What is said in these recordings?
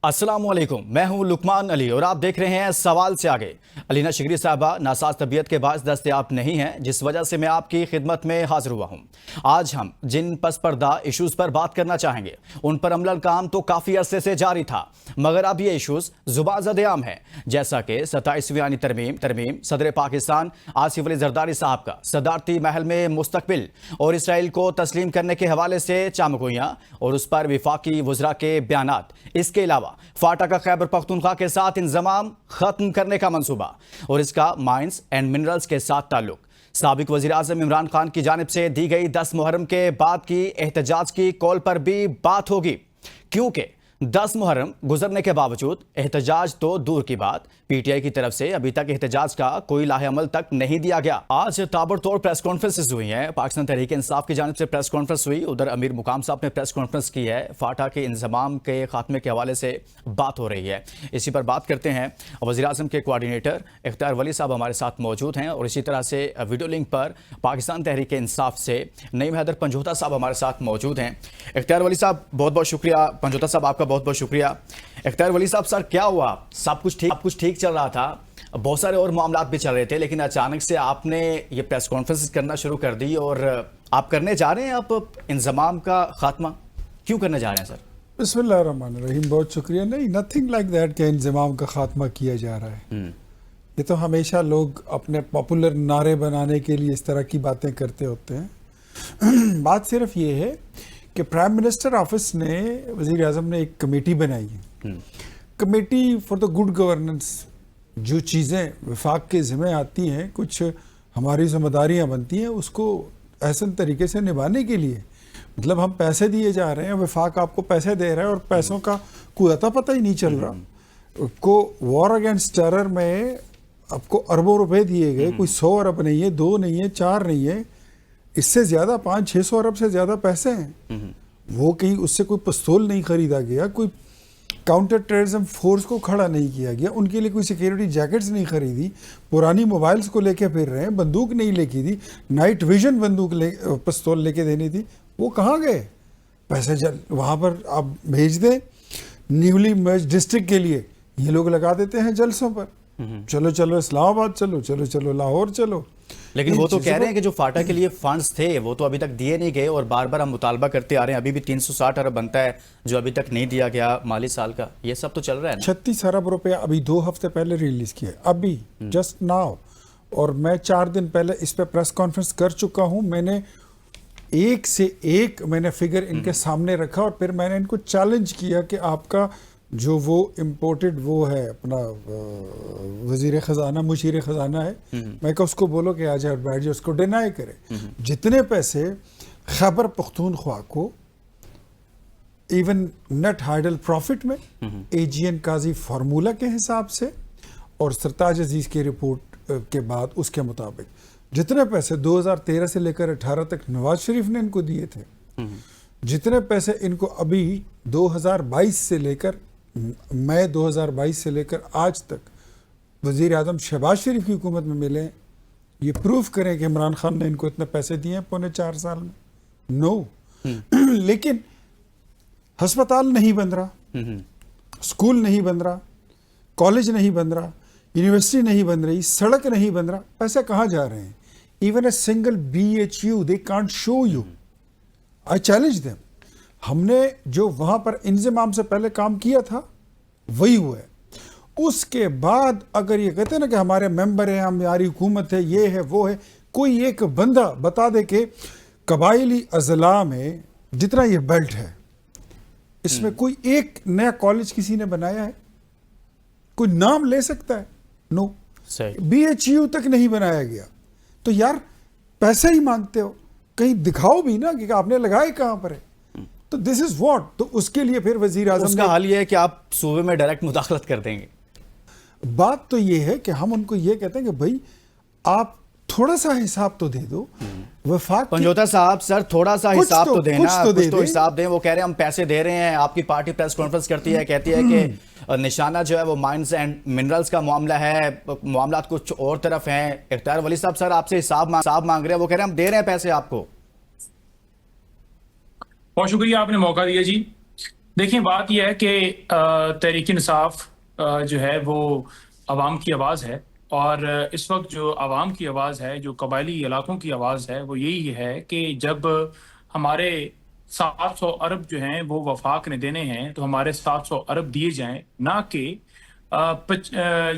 السلام علیکم، میں ہوں لقمان علی اور آپ دیکھ رہے ہیں سوال سے آگے۔ علینا شگری صاحبہ ناساز طبیعت کے باعث دستیاب نہیں ہیں، جس وجہ سے میں آپ کی خدمت میں حاضر ہوا ہوں۔ آج ہم جن پس پردہ ایشوز پر بات کرنا چاہیں گے ان پر عمل کام تو کافی عرصے سے جاری تھا، مگر اب یہ ایشوز زبان زد عام ہیں، جیسا کہ 27ویں آئینی ترمیم، صدر پاکستان آصف علی زرداری صاحب کا صدارتی محل میں مستقبل اور اسرائیل کو تسلیم کرنے کے حوالے سے چامگوئیاں اور اس پر وفاقی وزراء کے بیانات، اس کے علاوہ فاٹا کا خیبر پختونخوا کے ساتھ انضمام ختم کرنے کا منصوبہ اور اس کا مائنز اینڈ منرلز کے ساتھ تعلق، سابق وزیر اعظم عمران خان کی جانب سے دی گئی 10 محرم کے بعد کی احتجاج کی کال پر بھی بات ہوگی، کیونکہ 10 محرم گزرنے کے باوجود احتجاج تو دور کی بات، پی ٹی آئی کی طرف سے ابھی تک احتجاج کا کوئی لاہ عمل تک نہیں دیا گیا۔ آج تابڑ توڑ پریس کانفرنسز ہوئی ہیں، پاکستان تحریک انصاف کی جانب سے پریس کانفرنس ہوئی، ادھر امیر مقام صاحب نے پریس کانفرنس کی ہے، فاٹا کے انضمام کے خاتمے کے حوالے سے بات ہو رہی ہے۔ اسی پر بات کرتے ہیں، وزیر اعظم کے کوارڈینیٹر اختیار ولی صاحب ہمارے ساتھ موجود ہیں اور اسی طرح سے ویڈیو لنک پر پاکستان تحریک انصاف سے نعیم حیدر پنجوتا صاحب ہمارے ساتھ موجود ہیں۔ اختیار ولی صاحب بہت بہت شکریہ، پنجوتا صاحب آپ کا بہت بہت شکریہ۔ اختیار ولی صاحب، سر کیا ہوا؟ سب کچھ ٹھیک چل رہا تھا، بہت سارے اور معاملات بھی چل رہے تھے، لیکن اچانک سے آپ نے یہ پریس کانفرنس کرنا شروع کر دی اور آپ کرنے جا رہے ہیں آپ انضمام کا خاتمہ، کیوں کرنے جا رہے ہیں سر؟ بسم اللہ الرحمن الرحیم، بہت شکریہ۔ نہیں، نتھنگ لائک دیٹ کہ انضمام کا خاتمہ کیا جا رہا ہے۔ یہ تو ہمیشہ لوگ اپنے پاپولر نعرے بنانے کے لیے اس طرح کی باتیں کرتے ہوتے ہیں۔ بات صرف یہ ہے کہ پرائم منسٹر آفس نے، وزیر اعظم نے ایک کمیٹی بنائی ہے، committee for the good governance. جو چیزیں وفاق کے ذمہ آتی ہیں، کچھ ہماری ذمہ داریاں بنتی ہیں، اس کو احسن طریقے سے نبھانے کے لیے، مطلب ہم پیسے دیے جا رہے ہیں، وفاق آپ کو پیسے دے رہا ہے اور پیسوں کا کوئی عطا پتہ ہی نہیں چل رہا۔ کو وار اگینسٹ ٹیرر میں آپ کو اربوں روپے دیے گئے، کوئی 100 ارب نہیں ہے، 2 نہیں ہے، 4 نہیں ہے، اس سے زیادہ 500-600 ارب سے زیادہ پیسے ہیں۔ وہ کہیں اس سے کوئی پستول نہیں خریدا گیا، کوئی کاؤنٹر ٹیررزم فورس کو کھڑا نہیں کیا گیا، ان کے لیے کوئی سیکیورٹی جیکٹس نہیں خریدی، پرانی موبائلز کو لے کے پھر رہے ہیں، بندوق نہیں لے کے دی، نائٹ ویژن بندوق پستول لے کے دینی تھی، وہ کہاں گئے پیسے؟ وہاں پر آپ بھیج دیں نیولی مرج ڈسٹرکٹ کے لیے، یہ لوگ لگا دیتے ہیں جلسوں پر، چلو اسلام آباد چلو لاہور چلو۔ لیکن وہ تو کہہ رہے ہیں کہ جو فاٹا کے لیے فنڈز تھے وہ تو ابھی تک دیے نہیں گئے اور بار بار ہم مطالبہ کرتے آ رہے ہیں، ابھی بھی 360 ارب بنتا ہے جو ابھی تک نہیں دیا گیا مالی سال کا، یہ سب تو چل رہا ہے نا؟ 36 ارب روپے ابھی 2 ہفتے پہلے ریلیز کیا، ابھی جسٹ ناؤ، اور میں 4 دن پہلے اس پہ پریس کانفرنس کر چکا ہوں۔ میں نے ایک سے ایک فگر ان کے سامنے رکھا اور پھر میں نے ان کو چیلنج کیا کہ آپ کا جو وہ امپورٹڈ وہ ہے اپنا وزیر خزانہ، مشیر خزانہ ہے، میں کہ اس کو بولو کہ آ جائے بیٹھ جائے، اس کو ڈینائی کرے۔ جتنے پیسے خیبر پختونخوا کو ایون نیٹ ہائیڈل پروفٹ میں، اے جی این قاضی فارمولہ کے حساب سے اور سرتاج عزیز کی رپورٹ کے بعد اس کے مطابق جتنے پیسے 2013 سے لے کر 18 تک نواز شریف نے ان کو دیے تھے، جتنے پیسے ان کو ابھی 2022 سے لے کر مئی 2022 سے لے کر آج تک وزیر اعظم شہباز شریف کی حکومت میں ملے ہیں، یہ پروف کریں کہ عمران خان نے ان کو اتنے پیسے دیے ہیں پونے 4 سال میں؟ نو۔ لیکن ہسپتال نہیں بن رہا، اسکول نہیں بن رہا، کالج نہیں بن رہا، یونیورسٹی نہیں بن رہی، سڑک نہیں بن رہا، پیسے کہاں جا رہے ہیں؟ Even a single BHU they can't show you. I challenge them. ہم نے جو وہاں پر انضمام سے پہلے کام کیا تھا وہی ہوا ہے۔ اس کے بعد اگر یہ کہتے ہیں نا کہ ہمارے ممبر ہیں، ہماری حکومت ہے، یہ ہے وہ ہے، کوئی ایک بندہ بتا دے کہ قبائلی اضلاع میں جتنا یہ بیلٹ ہے اس میں کوئی ایک نیا کالج کسی نے بنایا ہے؟ کوئی نام لے سکتا ہے؟ نو۔ BHU تک نہیں بنایا گیا، تو یار پیسے ہی مانگتے ہو، کہیں دکھاؤ بھی نا کہ آپ نے لگائے کہاں پر ہے۔ تو دس از واٹ، تو اس کے لیے پھر وزیر اعظم اس کا حال یہ ہے کہ آپ صوبے میں ڈائریکٹ مداخلت کر دیں گے۔ بات تو یہ ہے کہ ہم ان کو یہ کہتے ہیں کہ بھائی آپ تھوڑا سا حساب تو دے دو۔ وفاق پنجوتا صاحب سر تھوڑا سا حساب تو دینا، کچھ تو حساب دیں۔ وہ کہہ رہے ہیں ہم پیسے دے رہے ہیں، آپ کی پارٹی پریس کانفرنس کرتی ہے، کہتی ہے کہ نشانہ جو ہے وہ مائنز اینڈ منرلز کا معاملہ ہے، معاملات کچھ اور طرف ہیں۔ اختیار ولی صاحب سر آپ سے حساب مانگ رہے ہیں، وہ کہہ رہے ہیں ہم دے رہے ہیں پیسے آپ کو۔ بہت شکریہ، آپ نے موقع دیا جی۔ دیکھیں بات یہ ہے کہ تحریک انصاف جو ہے وہ عوام کی آواز ہے، اور اس وقت جو عوام کی آواز ہے، جو قبائلی علاقوں کی آواز ہے، وہ یہی ہے کہ جب ہمارے 700 ارب جو ہیں وہ وفاق نے دینے ہیں تو ہمارے 700 ارب دیے جائیں، نہ کہ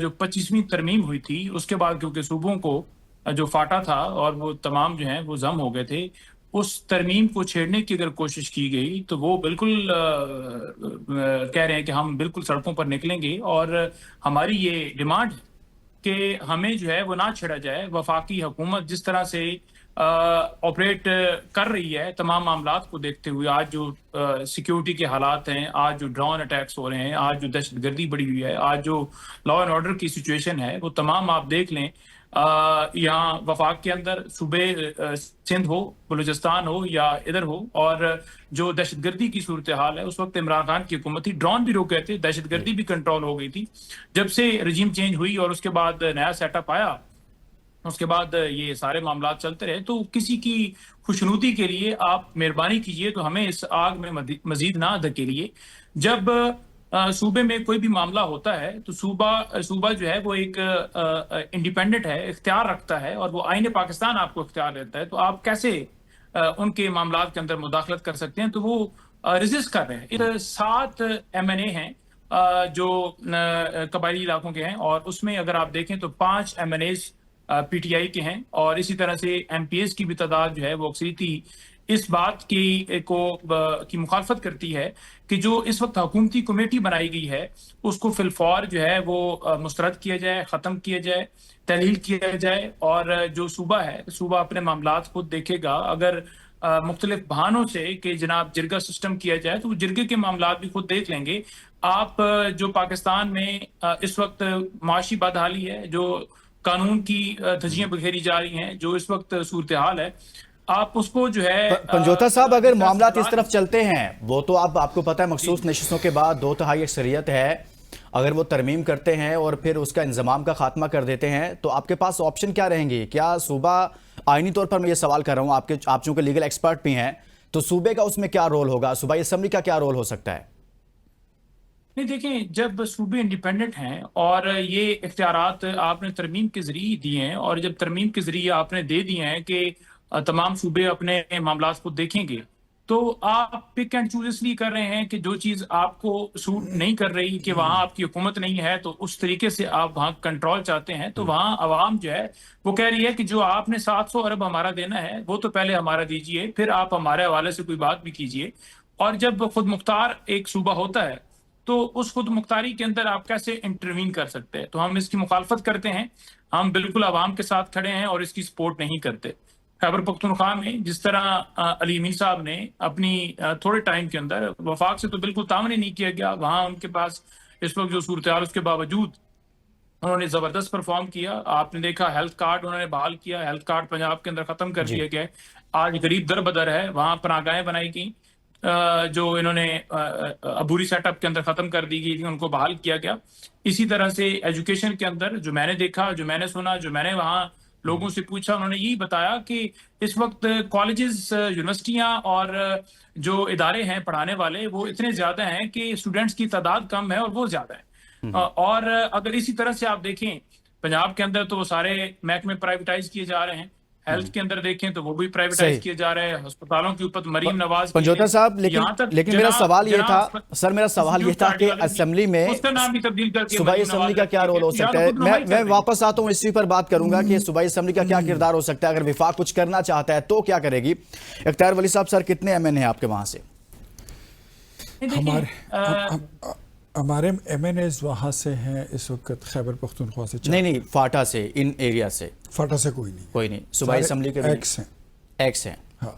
جو 25ویں ترمیم ہوئی تھی اس کے بعد، کیونکہ صوبوں کو جو فاٹا تھا اور وہ تمام جو ہیں وہ ضم ہو گئے تھے، اس ترمیم کو چھیڑنے کی اگر کوشش کی گئی تو وہ بالکل کہہ رہے ہیں کہ ہم بالکل سڑکوں پر نکلیں گے، اور ہماری یہ ڈیمانڈ ہے کہ ہمیں جو ہے وہ نہ چھیڑا جائے۔ وفاقی حکومت جس طرح سے آپریٹ کر رہی ہے تمام معاملات کو دیکھتے ہوئے، آج جو سیکیورٹی کے حالات ہیں، آج جو ڈرون اٹیکس ہو رہے ہیں، آج جو دہشت گردی بڑھی ہوئی ہے، آج جو لا اینڈ آرڈر کی سچویشن ہے، وہ تمام آپ دیکھ لیں یہاں وفاق کے اندر، صوبے سندھ ہو، بلوچستان ہو یا ادھر ہو، اور جو دہشت گردی کی صورتحال ہے، اس وقت عمران خان کی حکومت تھی، ڈرون بھی روک گئے تھے، دہشت گردی بھی کنٹرول ہو گئی تھی۔ جب سے رجیم چینج ہوئی اور اس کے بعد نیا سیٹ اپ آیا، اس کے بعد یہ سارے معاملات چلتے رہے، تو کسی کی خوشنودی کے لیے آپ مہربانی کیجئے تو ہمیں اس آگ میں مزید نہ دھکیلیے۔ جب صوبے میں کوئی بھی معاملہ ہوتا ہے تو صوبہ جو ہے وہ ایک انڈیپینڈنٹ ہے، اختیار رکھتا ہے، اور وہ آئین پاکستان آپ کو اختیار دیتا ہے، تو آپ کیسے ان کے معاملات کے اندر مداخلت کر سکتے ہیں؟ تو وہ ریزسٹ کر رہے ہیں۔ 7 MNA ہیں جو قبائلی علاقوں کے ہیں، اور اس میں اگر آپ دیکھیں تو 5 MNAs پی ٹی آئی کے ہیں، اور اسی طرح سے ایم پی ایس کی بھی تعداد جو ہے وہ اکثریتی اس بات کی مخالفت کرتی ہے کہ جو اس وقت حکومتی کمیٹی بنائی گئی ہے اس کو فی الفور جو ہے وہ مسترد کیا جائے، ختم کیا جائے، تحلیل کیا جائے، اور جو صوبہ ہے، صوبہ اپنے معاملات خود دیکھے گا۔ اگر مختلف بہانوں سے کہ جناب جرگہ سسٹم کیا جائے تو وہ جرگے کے معاملات بھی خود دیکھ لیں گے۔ آپ جو پاکستان میں اس وقت معاشی بدحالی ہے، جو قانون کی دھجیاں بکھیری جا رہی ہیں، جو اس وقت صورتحال ہے، آپ اس کو جو ہے پنجوتا صاحب اگر معاملات اس طرف چلتے ہیں، وہ تو آپ کو پتہ ہے مخصوص نشستوں کے بعد 2/3 اکثریت ہے، اگر وہ ترمیم کرتے ہیں اور پھر اس کا انضمام کا خاتمہ کر دیتے ہیں تو آپ کے پاس آپشن کیا رہیں گی؟ کیا صوبہ آئینی طور پر میں یہ سوال کر رہا ہوں، آپ چونکہ لیگل ایکسپرٹ بھی ہیں، تو صوبے کا اس میں کیا رول ہوگا؟ صوبائی اسمبلی کا کیا رول ہو سکتا ہے؟ نہیں، دیکھیں جب صوبے انڈیپینڈنٹ ہیں اور یہ اختیارات آپ نے ترمیم کے ذریعے دیے ہیں، اور جب ترمیم کے ذریعے آپ نے دے دیے ہیں کہ تمام صوبے اپنے معاملات کو دیکھیں گے، تو آپ پک اینڈ چوز اس لیے کر رہے ہیں کہ جو چیز آپ کو سوٹ نہیں کر رہی، کہ وہاں آپ کی حکومت نہیں ہے، تو اس طریقے سے آپ وہاں کنٹرول چاہتے ہیں، تو وہاں عوام جو ہے وہ کہہ رہی ہے کہ جو آپ نے 700 ارب ہمارا دینا ہے وہ تو پہلے ہمارا دیجئے، پھر آپ ہمارے حوالے سے کوئی بات بھی کیجئے۔ اور جب خود مختار ایک صوبہ ہوتا ہے تو اس خود مختاری کے اندر آپ کیسے انٹروین کر سکتے ہیں؟ تو ہم اس کی مخالفت کرتے ہیں، ہم بالکل عوام کے ساتھ کھڑے ہیں اور اس کی سپورٹ نہیں کرتے۔ خیبر پختونخوا میں جس طرح علی امین صاحب نے اپنی تھوڑے ٹائم کے اندر، وفاق سے تو بالکل تعاون ہی نہیں کیا گیا، وہاں ان کے پاس اس وقت جو صورتحال اس کے باوجود انہوں نے زبردست پرفارم کیا۔ آپ نے دیکھا ہیلتھ کارڈ انہوں نے بحال کیا، ہیلتھ کارڈ پنجاب کے اندر ختم کر دیا گیا ہے، آج غریب در بدر ہے، وہاں پناہ گاہیں بنائی گئیں جو انہوں نے عبوری سیٹ اپ کے اندر ختم کر دی گئی تھی، ان کو بحال کیا گیا۔ اسی طرح سے ایجوکیشن کے اندر جو میں نے دیکھا، جو میں نے سنا، جو میں نے وہاں لوگوں سے پوچھا، انہوں نے یہی بتایا کہ اس وقت کالجز، یونیورسٹیاں اور جو ادارے ہیں پڑھانے والے وہ اتنے زیادہ ہیں کہ اسٹوڈنٹس کی تعداد کم ہے اور وہ زیادہ ہے۔ اور اگر اسی طرح سے آپ دیکھیں پنجاب کے اندر تو وہ سارے محکمے پرائیویٹائز کیے جا رہے ہیں، ہیلتھ کے اندر دیکھیں تو وہ بھی پرائیویٹائز کیے جا رہے ہیں، ہسپتالوں کے اوپر مریم نواز پنجوتا صاحب، لیکن میرا سوال یہ تھا سر، میرا سوال یہ تھا کہ اسمبلی میں اس کا نام بھی تبدیل کر کے صوبائی اسمبلی کا کیا رول ہو سکتا ہے؟ میں واپس آتا ہوں اسی پر بات کروں گا کہ صوبائی اسمبلی کا کیا کردار ہو سکتا ہے، اگر وفاق کچھ کرنا چاہتا ہے تو کیا کرے گی؟ اختیار ولی صاحب، سر کتنے ایم این ہیں آپ کے وہاں سے؟ ہمارے ایم این ایز وہاں سے ہیں اس وقت خیبر پختونخوا سے، نہیں فاٹا سے، ان ایریا سے؟ فاٹا سے کوئی نہیں، صوبائی اسمبلی کے ایکس ہیں۔ ہاں،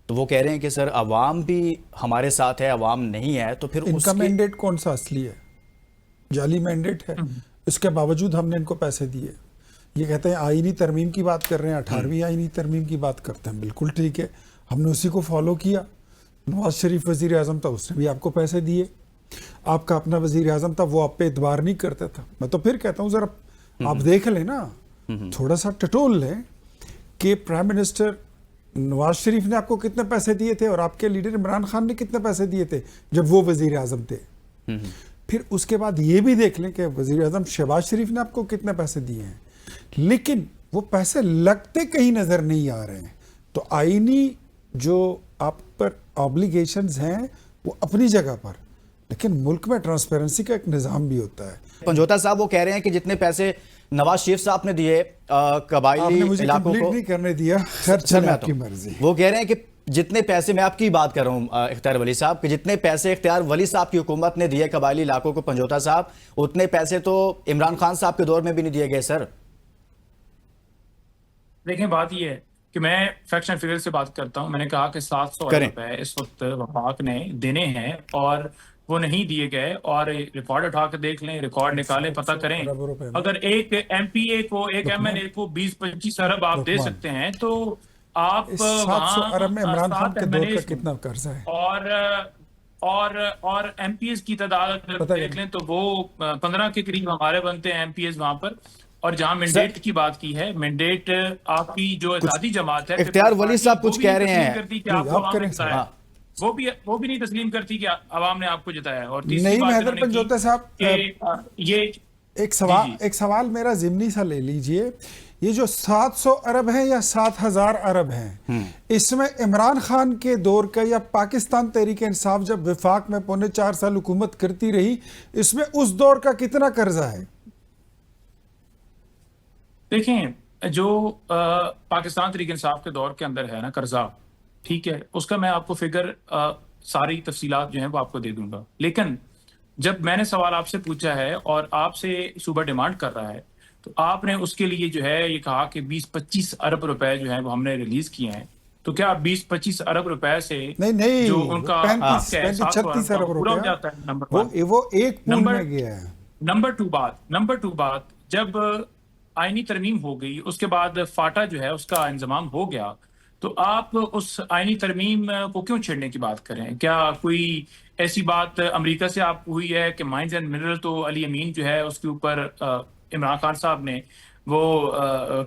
تو وہ کہہ رہے ہیں کہ سر عوام بھی ہمارے ساتھ ہے، عوام نہیں ہے، تو پھر ان کا مینڈیٹ کون سا اصلی ہے؟ جعلی مینڈیٹ ہے، اس کے باوجود ہم نے ان کو پیسے دیے۔ یہ کہتے ہیں آئینی ترمیم کی بات کر رہے ہیں، 18ویں آئینی ترمیم کی بات کرتے ہیں، بالکل ٹھیک ہے، ہم نے اسی کو فالو کیا۔ نواز شریف وزیر اعظم تھا، اس نے بھی آپ کو پیسے دیے، آپ کا اپنا وزیر اعظم تھا، وہ آپ پہ اعتبار نہیں کرتا تھا۔ میں تو پھر کہتا ہوں ذرا آپ دیکھ لیں نا، تھوڑا سا ٹٹول لیں کہ پرائم منسٹر نواز شریف نے آپ کو کتنے پیسے دیے تھے اور آپ کے لیڈر عمران خان نے کتنے پیسے دیے تھے جب وہ وزیر اعظم تھے. پھر اس کے بعد یہ بھی دیکھ لیں کہ وزیر اعظم شہباز شریف نے آپ کو کتنے پیسے دیے ہیں, لیکن وہ پیسے لگتے کہیں نظر نہیں آ رہے ہیں. تو آئینی جو آپ پر آبلیگیشنز ہیں وہ اپنی جگہ پر, لیکن ملک میں ٹرانسپیرنسی کا ایک نظام بھی ہوتا ہے. پنجوتا صاحب وہ کہہ رہے ہیں کہ جتنے پیسے نواز شریف صاحب نے دیے آپ قبائلی نے مجھے علاقوں کمپلیٹ کو, نہیں کرنے دیا, خیر چلے آپ کی مرضی. وہ کہہ رہے ہیں کہ جتنے پیسے, میں آپ کی بات کر رہا ہوں اختیار ولی صاحب, کہ جتنے پیسے اختیار ولی صاحب کی حکومت نے دیے قبائلی علاقوں کو پنجوتا صاحب, اتنے پیسے تو عمران خان صاحب کے دور میں بھی نہیں دیے گئے سر. دیکھیں بات یہ ہے کہ میں فیکٹس اینڈ فگرز سے بات کرتا ہوں. میں نے کہا کہ 700 ارب روپے اس وقت وفاق نے دینے ہیں اور وہ نہیں دیے گئے, اور ریکارڈ اٹھا کے دیکھ لیں, ریکارڈ نکالیں, پتہ کریں. اگر ایک ایم پی اے کو, ایک ایم این اے کو 20-25 ارب آپ دے سکتے ہیں تو آپ 700 ارب میں عمران خان کے دور کا کتنا قرضہ ہے, اور ایم پی ایز کی تعداد دیکھ لیں تو وہ 15 کے قریب ہمارے بنتے ہیں ایم پی ایز وہاں پر. اور جہاں مینڈیٹ کی بات کی ہے, مینڈیٹ آپ کی جو اتحادی جماعت ہے, اختیار ولی صاحب کچھ کہہ رہے ہیں, وہ بھی نہیں تسلیم کرتی کہ عوام نے آپ کو جتایا. اور نہیں مہدر پنجوتا صاحب, یہ ایک سوال میرا ضمنی سا لے لیجئے. یہ جو 700 ارب ہیں یا 7000 ارب ہیں, اس میں عمران خان کے دور کا یا پاکستان تحریک انصاف جب وفاق میں 4.25 سال حکومت کرتی رہی, اس میں اس دور کا کتنا قرضہ ہے؟ دیکھیں جو پاکستان تحریک انصاف کے دور کے اندر ہے نا قرضہ, ٹھیک ہے, اس کا میں آپ کو فگر ساری تفصیلات جو ہیں وہ آپ کو دے دوں گا. لیکن جب میں نے سوال آپ سے پوچھا ہے اور آپ سے صوبہ ڈیمانڈ کر رہا ہے, تو آپ نے اس کے لیے جو ہے یہ کہا کہ 20-25 ارب روپے جو ہیں وہ ہم نے ریلیز کیے ہیں. تو کیا 20-25 ارب روپے سے نہیں جو ان کا 35-36 ارب پورا ہو روپے جاتا ہے؟ نمبر وہ ایک پول میں گیا ہے. نمبر ٹو بات, جب آئینی ترمیم ہو گئی, اس کے بعد فاٹا جو ہے اس کا انضمام ہو گیا, تو آپ اس آئینی ترمیم کو کیوں چھیڑنے کی بات کریں؟ کیا کوئی ایسی بات امریکہ سے آپ کو ہوئی ہے کہ مائنز اینڈ منرل تو علی امین جو ہے اس کے اوپر عمران خان صاحب نے وہ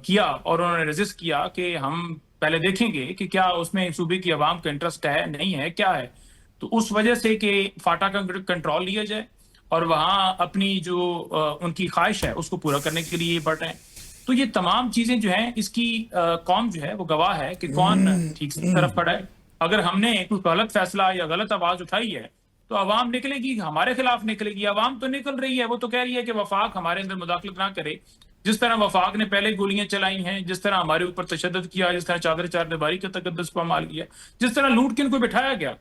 کیا اور انہوں نے ریزسٹ کیا کہ ہم پہلے دیکھیں گے کہ کیا اس میں صوبے کی عوام کا انٹرسٹ ہے, نہیں ہے, کیا ہے. تو اس وجہ سے کہ فاٹا کا کنٹرول لیا جائے اور وہاں اپنی جو ان کی خواہش ہے اس کو پورا کرنے کے لیے بڑھ رہے ہیں. تو یہ تمام چیزیں جو ہیں اس کی قوم جو ہے وہ گواہ ہے کہ کون ٹھیک سی طرف کھڑا ہے. اگر ہم نے کوئی غلط فیصلہ یا غلط آواز اٹھائی ہے تو عوام نکلے گی, ہمارے خلاف نکلے گی. عوام تو نکل رہی ہے, وہ تو کہہ رہی ہے کہ وفاق ہمارے اندر مداخلت نہ کرے. جس طرح وفاق نے پہلے گولیاں چلائی ہیں, جس طرح ہمارے اوپر تشدد کیا, جس طرح چادر چار دیواری کا تقدس پامال کیا, جس طرح لوٹ کے ان کو بٹھایا گیا.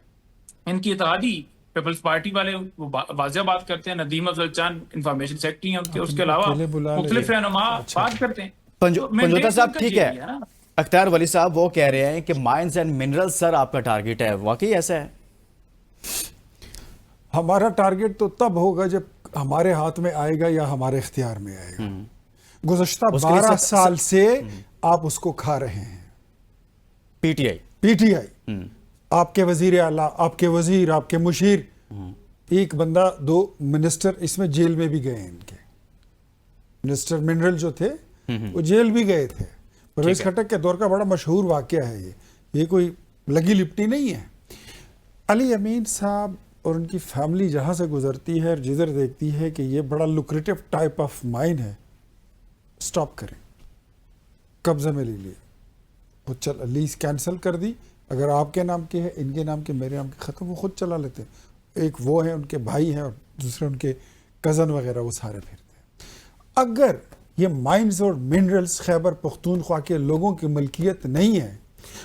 ان کی اتحادی پیپلز پارٹی والے واضح بات کرتے ہیں, ندیم افضل چاند انفارمیشن سیکرٹری ہیں, اس کے علاوہ مختلف رہنما بات کرتے ہیں. پنجوتا صاحب ٹھیک ہے, اختیار ولی صاحب وہ کہہ رہے ہیں کہ مائنز اینڈ منرل سر آپ کا ٹارگٹ ہے, واقعی ایسا ہے؟ ہمارا ٹارگٹ تو تب ہوگا جب ہمارے ہاتھ میں آئے گا یا ہمارے اختیار میں آئے گا. گزشتہ 12 سال سے آپ اس کو کھا رہے ہیں. پی ٹی آئی, آپ کے وزیر اعلیٰ, آپ کے وزیر, آپ کے مشیر, ایک بندہ 2 منسٹر اس میں جیل میں بھی گئے ہیں. ان کے منسٹر منرل جو تھے وہ جیل بھی گئے تھے. پرویز خٹک کے دور کا بڑا مشہور واقعہ ہے یہ کوئی لگی لپٹی نہیں ہے. علی امین صاحب اور ان کی فیملی جہاں سے گزرتی ہے اور جدھر دیکھتی ہے کہ یہ بڑا لوکریٹو ٹائپ آف مائن ہے, سٹاپ کریں, قبضے میں لے لیے. وہ لیز کینسل کر دی, اگر آپ کے نام کے ہے, ان کے نام کے, میرے نام کے, ختم, وہ خود چلا لیتے. ایک وہ ہیں, ان کے بھائی ہیں, اور دوسرے ان کے کزن وغیرہ, وہ سارے پھرتے ہیں. اگر یہ مائنز اور منرلز خیبر پختونخوا کے لوگوں کی ملکیت نہیں ہے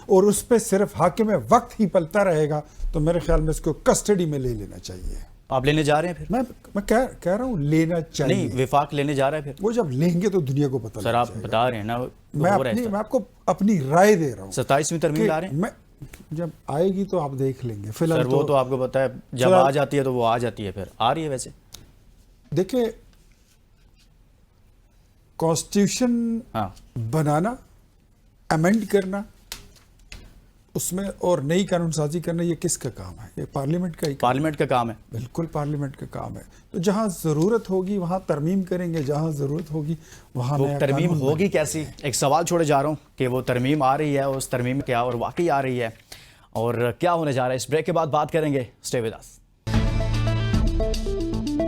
اور اس پہ صرف حاکم وقت ہی پلتا رہے گا, تو میرے خیال میں اس کو کسٹڈی میں لے لینا چاہیے. آپ لینے جا رہے ہیں پھر؟ میں کہہ رہا ہوں لینا چاہیے. نہیں, وفاق لینے جا رہے ہیں پھر؟ وہ جب لیں گے تو دنیا کو پتہ سر, آپ بتا رہے ہیں نا, میں آپ کو اپنی رائے دے رہا ہوں. 27ویں ترمیم لا رہے ہیں, جب آئے گی تو آپ دیکھ لیں گے. فی الحال وہ تو آپ کو پتا ہے جب آ جاتی ہے تو وہ آ جاتی ہے, پھر آ رہی ہے. ویسے دیکھیں, کانسٹیٹیوشن بنانا, امینڈ کرنا, اس میں اور نئی قانون سازی کرنا یہ کس کا کام ہے؟ یہ پارلیمنٹ کا ہی کام پارلیمنٹ کا کام ہے. بالکل پارلیمنٹ کا کام ہے. تو جہاں ضرورت ہوگی وہاں ترمیم کریں گے, جہاں ضرورت ہوگی وہاں وہ نیا ترمیم قانون ہوگی کیسی؟ ایک سوال چھوڑے جا رہا ہوں کہ وہ ترمیم آ رہی ہے, اس ترمیم کیا اور واقعی آ رہی ہے اور کیا ہونے جا رہا ہے, اس بریک کے بعد بات کریں گے. Stay with us.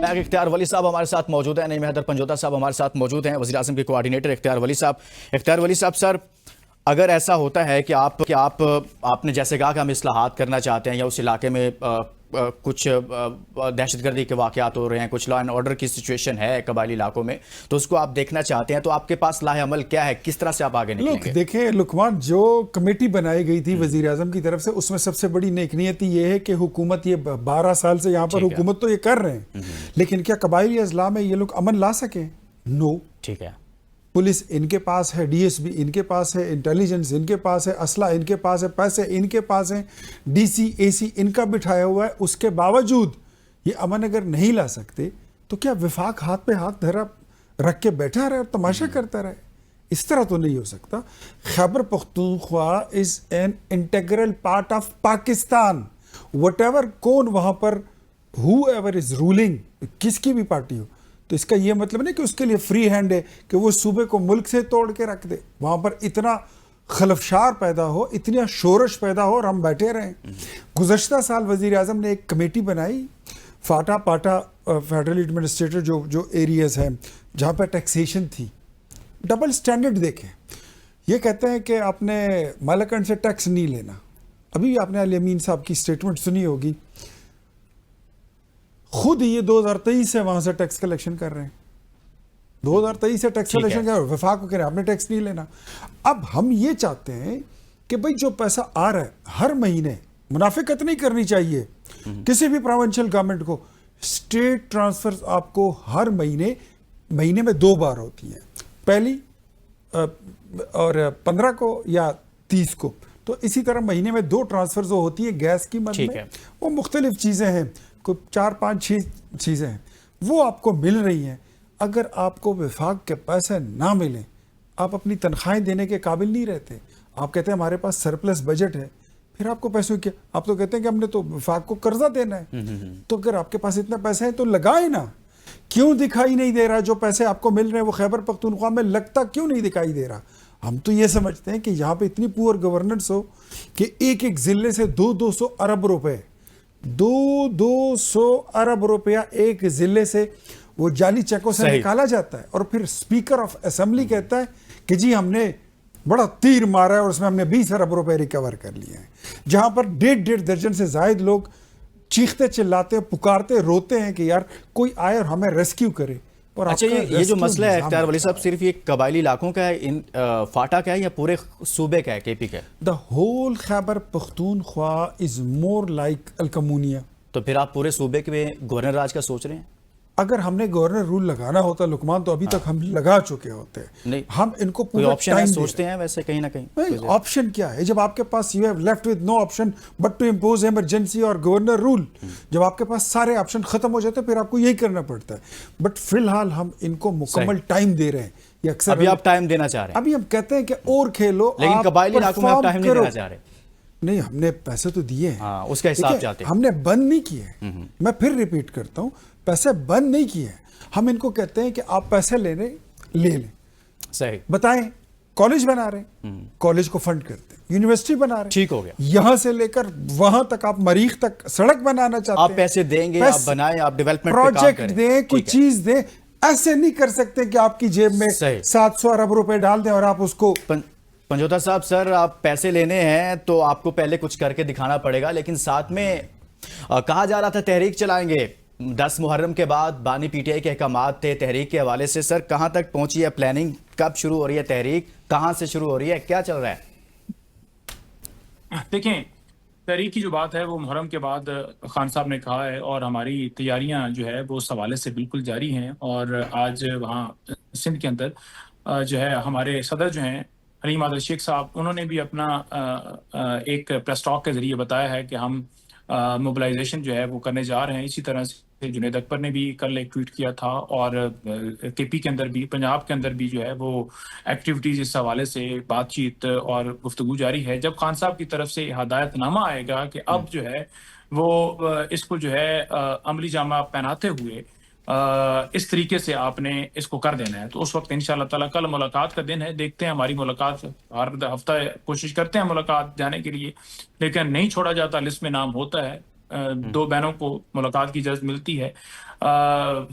Ikhtiar Wali صاحب ہمارے ساتھ موجود ہیں, نعیم حیدر پنجوتا صاحب ہمارے ساتھ موجود ہیں, وزیر اعظم کے کوآرڈینیٹر اختیار ولی صاحب. اختیار ولی صاحب, سر اگر ایسا ہوتا ہے کہ آپ نے جیسے کہا کہ ہم اصلاحات کرنا چاہتے ہیں یا اس علاقے میں کچھ دہشت گردی کے واقعات ہو رہے ہیں, کچھ لا اینڈ آرڈر کی سچویشن ہے قبائلی علاقوں میں, تو اس کو آپ دیکھنا چاہتے ہیں, تو آپ کے پاس لاہ عمل کیا ہے, کس طرح سے آپ آگے نکلیں گے؟ دیکھیں لقمان, جو کمیٹی بنائی گئی تھی وزیر اعظم کی طرف سے, اس میں سب سے بڑی نیک نیتی یہ ہے کہ حکومت یہ 12 سال سے یہاں پر حکومت تو یہ کر رہے ہیں, لیکن کیا قبائلی اضلاع میں یہ لوگ امن لا سکیں؟ نو. ٹھیک ہے. پولیس ان کے پاس ہے, ڈی ایس بی ان کے پاس ہے, انٹیلیجنس ان کے پاس ہے, اسلحہ ان کے پاس ہے, پیسے ان کے پاس ہیں, ڈی سی اے سی ان کا بٹھایا ہوا ہے, اس کے باوجود یہ امن اگر نہیں لا سکتے تو کیا وفاق ہاتھ پہ ہاتھ دھرا رکھ کے بیٹھا رہے اور تماشا کرتا رہے؟ اس طرح تو نہیں ہو سکتا. Khyber Pakhtunkhwa is an integral part of Pakistan. Whatever کون وہاں پر ہو ایور از رولنگ, کس کی بھی پارٹی ہو, تو اس کا یہ مطلب نہیں کہ اس کے لیے فری ہینڈ ہے کہ وہ صوبے کو ملک سے توڑ کے رکھ دے. وہاں پر اتنا خلفشار پیدا ہو, اتنا شورش پیدا ہو اور ہم بیٹھے رہیں. گزشتہ سال وزیر اعظم نے ایک کمیٹی بنائی, فاٹا پاٹا فیڈرل ایڈمنسٹریٹر جو ایریاز ہیں جہاں پہ ٹیکسیشن تھی, ڈبل سٹینڈرڈ دیکھیں. یہ کہتے ہیں کہ آپ نے مالکنڈ سے ٹیکس نہیں لینا. ابھی آپ نے علی امین صاحب کی سٹیٹمنٹ سنی ہوگی, خود یہ 2023 سے وہاں سے ٹیکس کلیکشن کر رہے ہیں. 2023 سے ٹیکس کلیکشن کر رہے ہیں, وفاق کو کہہ رہے ہیں آپ نے ٹیکس نہیں لینا. اب ہم یہ چاہتے ہیں کہ بھئی جو پیسہ آ رہا ہے ہر مہینے, منافقت نہیں کرنی چاہیے کسی بھی پروونشل گورنمنٹ کو. اسٹیٹ ٹرانسفرز آپ کو ہر مہینے میں 2 بار ہوتی ہیں, پہلی اور 15 کو یا 30 کو. تو اسی طرح مہینے میں 2 ٹرانسفرز ہوتی ہیں گیس کی مد میں. وہ مختلف چیزیں ہیں, کوئی 4-5-6 چیزیں ہیں, وہ آپ کو مل رہی ہیں. اگر آپ کو وفاق کے پیسے نہ ملیں, آپ اپنی تنخواہیں دینے کے قابل نہیں رہتے. آپ کہتے ہیں ہمارے پاس سرپلس بجٹ ہے, پھر آپ کو پیسوں کیا, آپ تو کہتے ہیں کہ ہم نے تو وفاق کو قرضہ دینا ہے. تو اگر آپ کے پاس اتنے پیسے ہیں تو لگائیں نا. کیوں دکھائی نہیں دے رہا جو پیسے آپ کو مل رہے ہیں وہ خیبر پختونخوا میں لگتا کیوں نہیں دکھائی دے رہا؟ ہم تو یہ سمجھتے ہیں کہ یہاں پہ اتنی پور گورننس ہو کہ ایک ضلع سے 200 ارب روپے 200 ارب روپیہ ایک ضلع سے وہ جعلی چیکوں سے نکالا جاتا ہے, اور پھر اسپیکر آف اسمبلی کہتا ہے کہ جی ہم نے بڑا تیر مارا ہے اور اس میں ہم نے 20 ارب روپے ریکور کر لیے ہیں. جہاں پر 1.5 درجن سے زائد لوگ چیختے چلاتے پکارتے روتے ہیں کہ یار کوئی آئے اور ہمیں ریسکیو کرے. اور اچھا, یہ جو مسئلہ ہے اختیار ولی صاحب, صرف یہ قبائلی علاقوں کا ہے, فاٹا کا ہے یا پورے صوبے کا ہے, کے پی کا ہے؟ The whole Khyber Pakhtunkhwa is more like الکمونیا. تو پھر آپ پورے صوبے کے گورنر راج کا سوچ رہے ہیں؟ اگر ہم نے گورنر رول لگانا ہوتا لقمان تو ابھی تک ہم لگا چکے ہوتے. ہم ان کو کوئی آپشن ہے سوچتے ہیں ویسے کہیں نہ کہیں؟ آپشن کیا ہے جب آپ کے پاس you have left with no option but to impose emergency اور گورنر رول. جب آپ کے پاس سارے آپشن ختم ہو جاتے ہیں پھر آپ کو یہی کرنا پڑتا ہے. بٹ فی الحال ہم ان کو مکمل ٹائم دے رہے ہیں. یہ اکثر ابھی آپ ٹائم دینا چاہ رہے ہیں, ابھی ہم کہتے ہیں کہ اور کھیلو, لیکن قبائلی علاقوں میں آپ ٹائم نہیں دینا چاہ رہے. نہیں, ہم نے پیسے تو دیے ہیں, اس کا حساب چاہتے ہیں. ہم نے بند نہیں کیے. میں پھر ریپیٹ کرتا ہوں, پیسے بند نہیں کیے. ہم ان کو کہتے ہیں کہ آپ پیسے لے لیں. صحیح بتائیں, کالج بنا رہے ہیں, کالج کو فنڈ کرتے ہیں, یونیورسٹی بنا رہے ہیں, ٹھیک ہو گیا, یہاں سے لے کر وہاں تک آپ مریخ تک سڑک بنانا چاہتے ہیں, آپ پیسے دیں گے, آپ بنائیں, آپ ڈیولپمنٹ پروجیکٹ دیں, کوئی چیز دیں. ایسے نہیں کر سکتے کہ آپ کی جیب میں 700 ارب روپے ڈال دیں اور آپ اس کو. پنجوتا صاحب, سر آپ پیسے لینے ہیں تو آپ کو پہلے کچھ کر کے دکھانا پڑے گا, لیکن ساتھ میں کہا جا رہا تھا تحریک چلائیں گے. 10 محرم کے بعد بانی پی ٹی آئی کے احکامات تھے تحریک کے حوالے سے. سر کہاں تک پہنچی ہے پلاننگ, کب شروع ہو رہی ہے تحریک, کہاں سے شروع ہو رہی ہے, کیا چل رہا ہے؟ دیکھیں, تحریک کی جو بات ہے وہ محرم کے بعد خان صاحب نے کہا ہے, اور ہماری تیاریاں جو ہے وہ اس حوالے سے بالکل جاری ہیں. اور آج وہاں سندھ کے اندر جو ہے ہمارے صدر جو ہیں حلیم عادل شیخ صاحب, انہوں نے بھی اپنا ایک پریس ٹاک کے ذریعے بتایا ہے کہ ہم موبلائزیشن جو ہے وہ کرنے جا رہے ہیں. اسی طرح سے جنید اکبر نے بھی کل ایک ٹویٹ کیا تھا، اور کے پی کے اندر بھی، پنجاب کے اندر بھی جو ہے وہ ایکٹیویٹیز اس حوالے سے بات چیت اور گفتگو جاری ہے. جب خان صاحب کی طرف سے ہدایت نامہ آئے گا کہ اب جو ہے وہ اس کو جو ہے عملی جامہ پہناتے ہوئے اس طریقے سے آپ نے اس کو کر دینا ہے، تو اس وقت انشاءاللہ تعالیٰ کل ملاقات کا دن ہے. دیکھتے ہیں ہماری ملاقات، ہر ہفتہ کوشش کرتے ہیں ملاقات جانے کے لیے، لیکن نہیں چھوڑا جاتا، لسٹ میں نام ہوتا ہے. 2 بہنوں کو ملاقات کی اجازت ملتی ہے،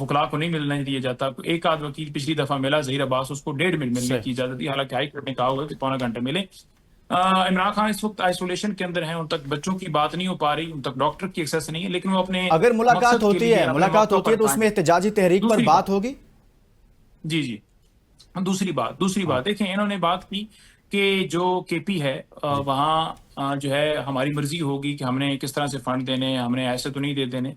وکلاء کو نہیں ملنے دیا جاتا. ایک آدھ وکیل پچھلی دفعہ ملا، ظہیر عباس، اس کو 1.5 منٹ ملنے کی اجازت دی، حالانکہ ہائی کورٹ نے کہا ہوا کہ 1.25 گھنٹے ملے. عمران خان اس وقت آئسولیشن کے اندر ہیں، ان تک بچوں کی بات نہیں ہو پا رہی، ان تک ڈاکٹر کی ایکسیس نہیں ہے، لیکن وہ اپنے اگر ملاقات مقصد کے ہوتی لیے ہے اپنے وقت پر تو اس میں احتجاجی تحریک پر دوسری بات ہوگی. جی دوسری بات دیکھیں، انہوں نے بات کی کہ جو کے پی ہے وہاں جو ہے ہماری مرضی ہوگی کہ ہم نے کس طرح سے فنڈ دینے، ہم نے ایسے تو نہیں دے دینے.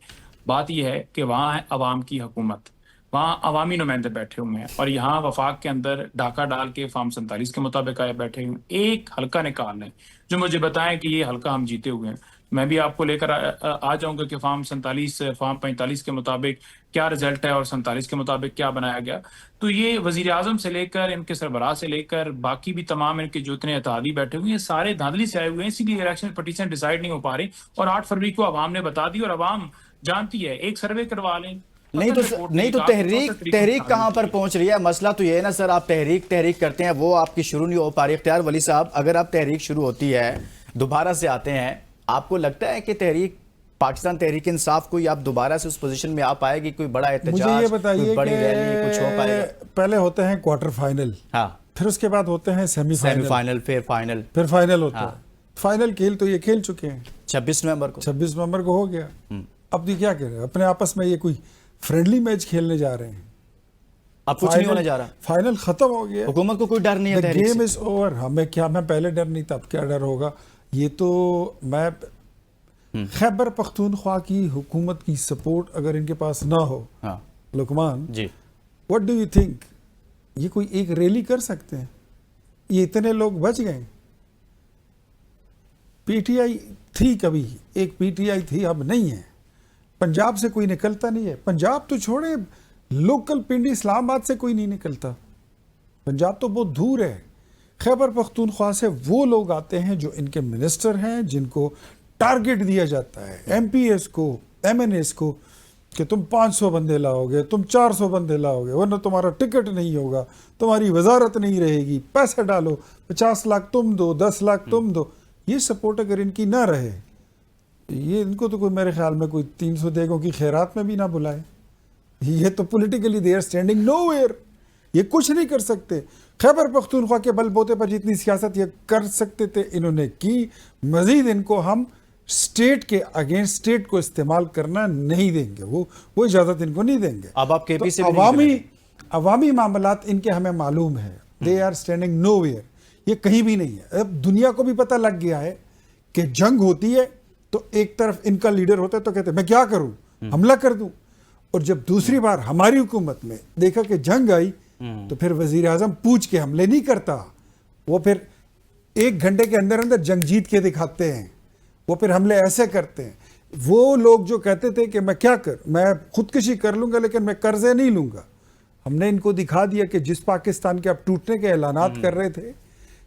بات یہ ہے کہ وہاں ہے عوام کی حکومت، وہاں عوامی نمائندے بیٹھے ہوئے ہیں، اور یہاں وفاق کے اندر ڈھاکہ ڈال کے فارم 47 کے مطابق آئے بیٹھے ہوئے. ایک حلقہ نکال لیں جو مجھے بتائیں کہ یہ حلقہ ہم جیتے ہوئے ہیں، میں بھی آپ کو لے کر آ جاؤں گا کہ فارم 45 کے مطابق کیا رزلٹ ہے اور 47 کے مطابق کیا بنایا گیا. تو یہ وزیر اعظم سے لے کر ان کے سربراہ سے لے کر باقی بھی تمام ان کے جو اتنے اتحادی بیٹھے ہوئے ہیں، سارے دھاندلی سے آئے ہوئے ہیں، اسی لیے الیکشن پٹیشن ڈیسائیڈ نہیں ہو پا رہی. اور 8 فروری کو عوام نے بتا دی، اور عوام جانتی ہے. ایک سروے کروا لیں. نہیں تو تحریک کہاں پر پہنچ رہی ہے؟ مسئلہ تو یہ ہے نا سر، آپ تحریک کرتے ہیں، وہ آپ کی شروع نہیں ہو پا رہی. اختیار ولی صاحب، اگر آپ تحریک شروع ہوتی ہے، دوبارہ سے آتے ہیں، آپ کو لگتا ہے کہ تحریک پاکستان تحریک انصاف کوئی آپ دوبارہ سے اس پوزیشن میں آ پائے گی؟ کوئی بڑا احتجاج، مجھے یہ بتائیے کوئی بڑی ریلی کچھ ہو پائے گا؟ پہلے ہوتے ہیں کوارٹر فائنل، ہاں، پھر اس کے بعد ہوتے ہیں سیمی فائنل، پھر فائنل ہوتا ہے. فائنل کھیل تو یہ کھیل چکے ہیں 26 نومبر کو ہو گیا. اب یہ کیا کہہ رہے ہیں اپنے آپس میں؟ یہ کوئی فرینڈلی میچ کھیلنے جا رہے ہیں؟ اب کچھ نہیں ہونے جا رہا، فائنل ختم ہو گیا، حکومت کو کوئی ڈر نہیں ہے تحریک سے. Game is over. ہمیں پہلے ڈر نہیں تھا، اب کیا ڈر ہوگا؟ یہ تو میں خیبر پختونخوا کی حکومت کی سپورٹ اگر ان کے پاس نہ ہو، لقمان جی، what do you think؟ یہ کوئی ایک ریلی کر سکتے ہیں؟ یہ اتنے لوگ بچ گئے. پی ٹی آئی تھی کبھی، ایک پی ٹی آئی تھی، اب نہیں ہے. پنجاب سے کوئی نکلتا نہیں ہے. پنجاب تو چھوڑے، لوکل پنڈی اسلام آباد سے کوئی نہیں نکلتا. پنجاب تو بہت دور ہے. خیبر پختونخوا سے وہ لوگ آتے ہیں جو ان کے منسٹر ہیں، جن کو ٹارگٹ دیا جاتا ہے، ایم پی ایس کو، ایم این ایس کو، کہ تم 500 بندے لاؤ گے، تم 400 بندے لاؤ گے، ورنہ تمہارا ٹکٹ نہیں ہوگا، تمہاری وزارت نہیں رہے گی، پیسے ڈالو، 50 لاکھ تم دو، 10 لاکھ تم دو. یہ سپورٹ اگر ان کی نہ رہے، یہ ان کو تو کوئی میرے خیال میں کوئی 300 دیگوں کی خیرات میں بھی نہ بلائے. یہ تو politically they are standing nowhere, یہ کچھ نہیں کر سکتے. خیبر پختونخوا کے بل بوتے پر جتنی سیاست یہ کر سکتے تھے انہوں نے کی. مزید ان کو ہم اسٹیٹ کے اگینسٹ اسٹیٹ کو استعمال کرنا نہیں دیں گے، وہ اجازت ان کو نہیں دیں گے. اب آپ کے پی سے بھی عوامی معاملات ان کے ہمیں معلوم ہے، they are standing nowhere, یہ کہیں بھی نہیں ہے. اب دنیا کو بھی پتہ لگ گیا ہے کہ جنگ ہوتی ہے تو ایک طرف ان کا لیڈر ہوتا ہے تو کہتے ہیں میں کیا کروں، حملہ کر دوں. اور جب دوسری بار ہماری حکومت میں دیکھا کہ جنگ آئی تو پھر وزیر اعظم پوچھ کے حملے نہیں کرتا، وہ پھر 1 گھنٹے کے اندر اندر جنگ جیت کے دکھاتے ہیں، وہ پھر حملے ایسے کرتے ہیں. وہ لوگ جو کہتے تھے کہ میں خودکشی کر لوں گا لیکن میں قرضے نہیں لوں گا، ہم نے ان کو دکھا دیا کہ جس پاکستان کے آپ ٹوٹنے کے اعلانات کر رہے تھے،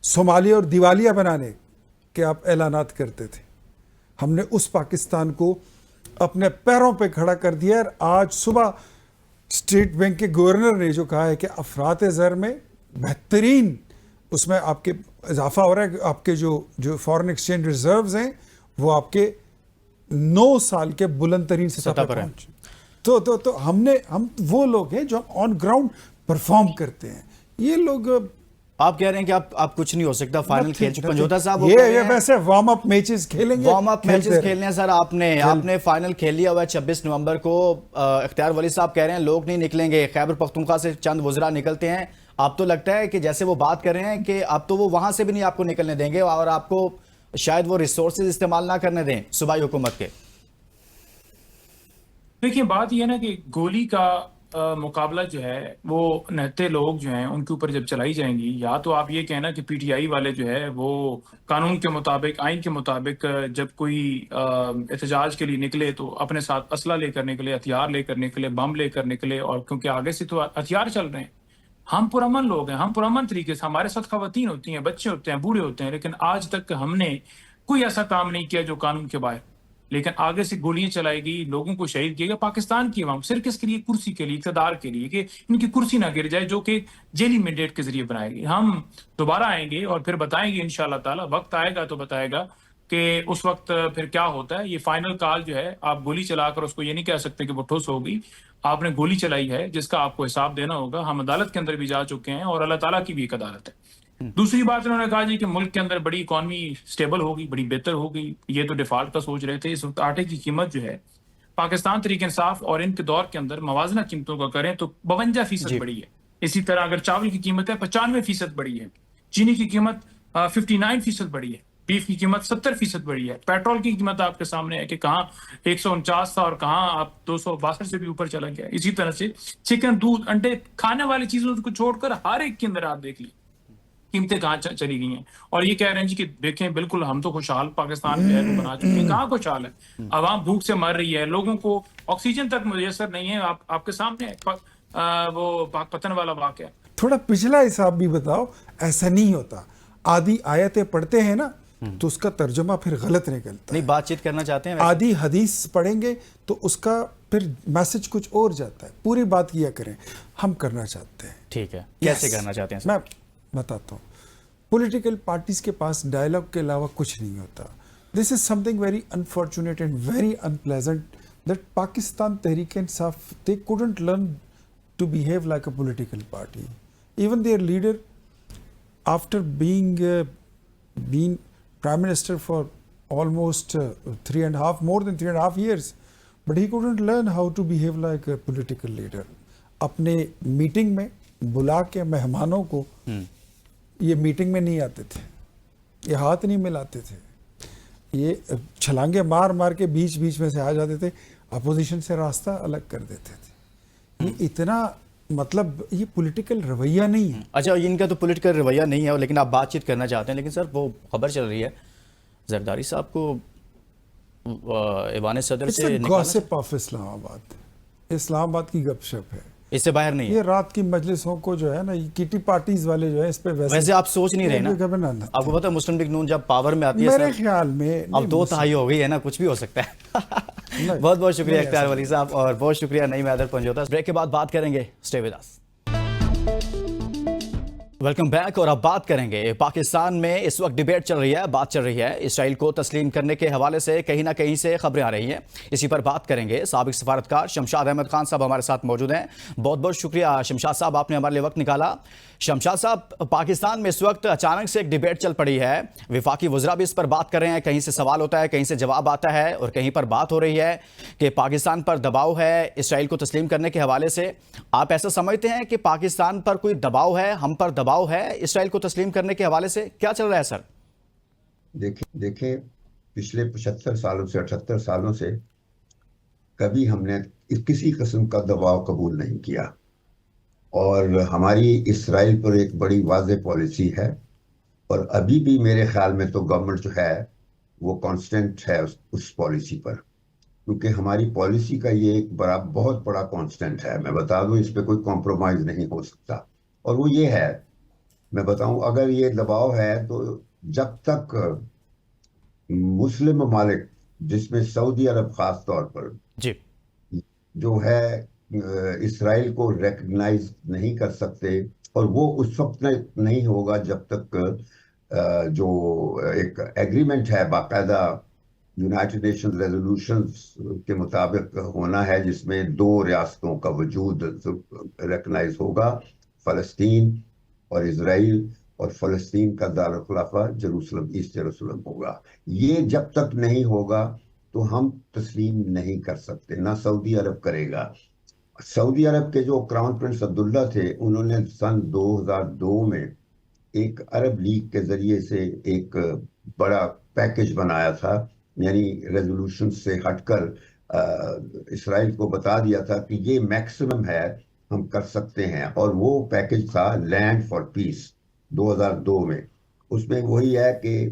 صومالیہ اور دیوالیہ بنانے کے آپ اعلانات کرتے تھے، ہم نے اس پاکستان کو اپنے پیروں پہ کھڑا کر دیا. اور آج صبح اسٹیٹ بینک کے گورنر نے جو کہا ہے کہ افراط زر میں بہترین اس میں آپ کے اضافہ ہو رہا ہے، آپ کے جو فارن ایکسچینج ریزروز ہیں وہ آپ کے 9 سال کے بلند ترین سطح پر پہنچے. تو ہم وہ لوگ ہیں جو آن گراؤنڈ پرفارم کرتے ہیں. یہ لوگ آپ کہہ رہے ہیں کہ آپ کچھ نہیں ہو سکتا، فائنل کھیل چکے. پنجوتا صاحب یہ ویسے وارم اپ میچز کھیلیں گے، وارم اپ میچز کھیلنے ہیں سر. آپ نے فائنل کھیل لیا ہوا ہے 26 نومبر کو. اختیار ولی صاحب کہہ رہے ہیں لوگ نہیں نکلیں گے، خیبر پختونخوا سے چند وزراء نکلتے ہیں. آپ تو لگتا ہے کہ جیسے وہ بات کر رہے ہیں کہ اب تو وہ وہاں سے بھی نہیں آپ کو نکلنے دیں گے اور آپ کو شاید وہ ریسورسز استعمال نہ کرنے دیں صوبائی حکومت کے. دیکھیں بات یہ ہے نا کہ گولی کا مقابلہ جو ہے وہ نہتے لوگ جو ہیں ان کے اوپر جب چلائی جائیں گی، یا تو آپ یہ کہنا کہ پی ٹی آئی والے جو ہے وہ قانون کے مطابق، آئین کے مطابق جب کوئی احتجاج کے لیے نکلے تو اپنے ساتھ اسلحہ لے کر نکلے، ہتھیار لے کر نکلے، بم لے کر نکلے، اور کیونکہ آگے سے تو ہتھیار چل رہے ہیں. ہم پرامن لوگ ہیں، ہم پرامن طریقے سے، ہمارے ساتھ خواتین ہوتی ہیں، بچے ہوتے ہیں، بوڑھے ہوتے ہیں، لیکن آج تک ہم نے کوئی ایسا کام نہیں کیا جو قانون کے باہر. لیکن آگے سے گولیاں چلائی گئی، لوگوں کو شہید کیا گیا، پاکستان کی عوام صرف کس کے لیے؟ کرسی کے لیے، اقتدار کے لیے، کہ ان کی کرسی نہ گر جائے جو کہ جیلی مینڈیٹ کے ذریعے بنائے گی. ہم دوبارہ آئیں گے اور پھر بتائیں گے انشاءاللہ تعالی، وقت آئے گا تو بتائے گا کہ اس وقت پھر کیا ہوتا ہے. یہ فائنل کال جو ہے، آپ گولی چلا کر اس کو یہ نہیں کہہ سکتے کہ وہ ٹھوس ہوگی. آپ نے گولی چلائی ہے جس کا آپ کو حساب دینا ہوگا. ہم عدالت کے اندر بھی جا چکے ہیں اور اللہ تعالیٰ کی بھی ایک عدالت ہے. دوسری بات انہوں نے کہا جی کہ ملک کے اندر بڑی اکانومی سٹیبل ہوگی، بڑی بہتر ہوگی. یہ تو ڈیفالٹ کا سوچ رہے تھے. اس وقت آٹے کی قیمت جو ہے پاکستان تحریک انصاف اور ان کے دور کے اندر موازنہ قیمتوں کا کریں تو 52% بڑھی ہے. اسی طرح اگر چاول کی قیمت ہے 95% بڑھی ہے، چینی کی قیمت 59% بڑھی ہے، بیف کی قیمت 70% بڑھی ہے. پیٹرول کی قیمت آپ کے سامنے ہے کہ کہاں 149 تھا اور کہاں آپ 262 سے بھی اوپر چلا گیا. اسی طرح سے چکن، دودھ، انڈے، کھانے والی چیزوں کو چھوڑ کر ہر ایک کے اندر آپ دیکھ لیے قیمتیں کہاں چلی گئی ہیں. اور یہ کہہ رہے ہیں جی کہ دیکھیں بالکل ہم تو خوشحال پاکستان جو ہے وہ بنا چکے ہیں. کہاں خوشحال ہے؟ عوام بھوک سے مر رہی ہے، لوگوں کو آکسیجن تک میسر نہیں ہے. آپ کے سامنے وہ پاک پتن والا واقعہ. تھوڑا پچھلا حساب بھی بتاؤ. ایسا نہیں ہوتا، آدھی آیتیں پڑھتے ہیں نا تو اس کا ترجمہ پھر غلط نکلتا ہے. نہیں، بات چیت کرنا چاہتے ہیں. آدھی حدیث پڑھیں گے تو اس کا پھر میسج کچھ اور جاتا ہے. پوری بات کیا کریں. ہم کرنا چاہتے ہیں. ٹھیک ہے، کیسے کرنا چاہتے ہیں؟ میں بتاتا ہوں. پولیٹیکل پارٹیز کے پاس ڈائلاگ کے علاوہ کچھ نہیں ہوتا. This is something very unfortunate and very unpleasant that Pakistan Tehreek Insaf they couldn't learn to behave like a political party. Even their leader, after being prime minister for almost more than 3.5 years, but he couldn't learn how to behave like a political leader. اپنے meeting میں بلا کے مہمانوں کو یہ meeting میں نہیں آتے تھے، یہ ہاتھ نہیں ملاتے تھے، یہ چھلانگے مار مار کے بیچ میں سے آ جاتے تھے، اپوزیشن سے راستہ الگ کر دیتے تھے. یہ اتنا مطلب یہ پولیٹیکل رویہ نہیں ہے. اچھا، ان کا تو پولیٹیکل رویہ نہیں ہے، لیکن آپ بات چیت کرنا چاہتے ہیں. لیکن سر وہ خبر چل رہی ہے زرداری صاحب کو ایوان صدر سے گوسپ آف اسلام آباد. اسلام آباد کی گپ شپ ہے، اس سے باہر نہیں ہے. یہ رات کی مجلسوں کو جو ہے نا، یہ کیٹی پارٹیز والے جو ہے اس پہ ویسے آپ سوچ نہیں رہے نا. آپ کو پتا ہے مسلم لیگ نون جب پاور میں آتی ہے میرے خیال میں اب 2/3 ہو گئی ہے نا، کچھ بھی ہو سکتا ہے. بہت بہت شکریہ اختیار ولی صاحب، اور بہت شکریہ نئی میدر پنجوتا. بریک کے بعد بات کریں گے. Stay with us. Welcome back. اور اب بات کریں گے پاکستان میں اس وقت ڈیبیٹ چل رہی ہے، بات چل رہی ہے اسرائیل کو تسلیم کرنے کے حوالے سے. کہیں نہ کہیں سے خبریں آ رہی ہیں، اسی پر بات کریں گے. سابق سفارتکار شمشاد احمد خان صاحب ہمارے ساتھ موجود ہیں. بہت بہت شکریہ شمشاد صاحب، آپ نے ہمارے لیے وقت نکالا. شمشاد صاحب، پاکستان میں اس وقت اچانک سے ایک ڈیبیٹ چل پڑی ہے، وفاقی وزراء بھی اس پر بات کر رہے ہیں. کہیں سے سوال ہوتا ہے، کہیں سے جواب آتا ہے، اور کہیں پر بات ہو رہی ہے کہ پاکستان پر دباؤ ہے اسرائیل کو تسلیم کرنے کے حوالے سے. آپ ایسا سمجھتے ہیں کہ پاکستان پر کوئی دباؤ ہے، ہم پر دباؤ ہے اسرائیل کو تسلیم کرنے کے حوالے سے؟ کیا چل رہا ہے سر؟ دیکھیں پچھلے 75 سالوں سے 78 سالوں سے کبھی ہم نے کسی قسم کا دباؤ قبول نہیں کیا، اور ہماری اسرائیل پر ایک بڑی واضح پالیسی ہے. اور ابھی بھی میرے خیال میں تو گورنمنٹ جو ہے وہ کانسٹنٹ ہے اس پالیسی پر، کیونکہ ہماری پالیسی کا یہ ایک بہت بڑا کانسٹنٹ ہے. میں بتا دوں اس پہ کوئی کمپرومائز نہیں ہو سکتا، اور وہ یہ ہے، میں بتاؤں اگر یہ دباؤ ہے تو جب تک مسلم ممالک جس میں سعودی عرب خاص طور پر جی جو ہے اسرائیل کو ریکگنائز نہیں کر سکتے، اور وہ اس وقت نہیں ہوگا جب تک جو ایک ایگریمنٹ ہے باقاعدہ یونائٹڈ نیشن ریزولوشنز کے مطابق ہونا ہے، جس میں 2 ریاستوں کا وجود ریکگنائز ہوگا، فلسطین اور اسرائیل، اور فلسطین کا دارالخلافہ جروسلم، ایسٹ جروسلم ہوگا. یہ جب تک نہیں ہوگا تو ہم تسلیم نہیں کر سکتے، نہ سعودی عرب کرے گا. سعودی عرب کے جو کراؤن پرنس عبداللہ تھے، انہوں نے سن 2002 میں ایک عرب لیگ کے ذریعے سے ایک بڑا پیکج بنایا تھا، یعنی ریزولوشن سے ہٹ کر اسرائیل کو بتا دیا تھا کہ یہ میکسیمم ہے ہم کر سکتے ہیں، اور وہ پیکج تھا لینڈ فار پیس 2002 میں. اس میں وہی ہے کہ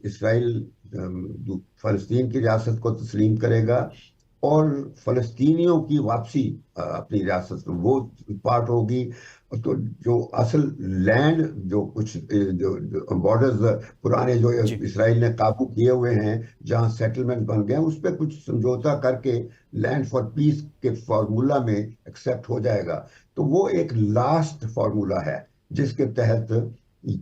اسرائیل فلسطین کی ریاست کو تسلیم کرے گا اور فلسطینیوں کی واپسی اپنی ریاست میں وہ پارٹ ہوگی. تو جو اصل لینڈ جو کچھ جو بارڈرز پرانے جو اسرائیل نے قابو کیے ہوئے ہیں جہاں سیٹلمنٹ بن گئے ہیں، اس پہ کچھ سمجھوتا کر کے لینڈ فار پیس کے فارمولا میں ایکسیپٹ ہو جائے گا. تو وہ ایک لاسٹ فارمولا ہے جس کے تحت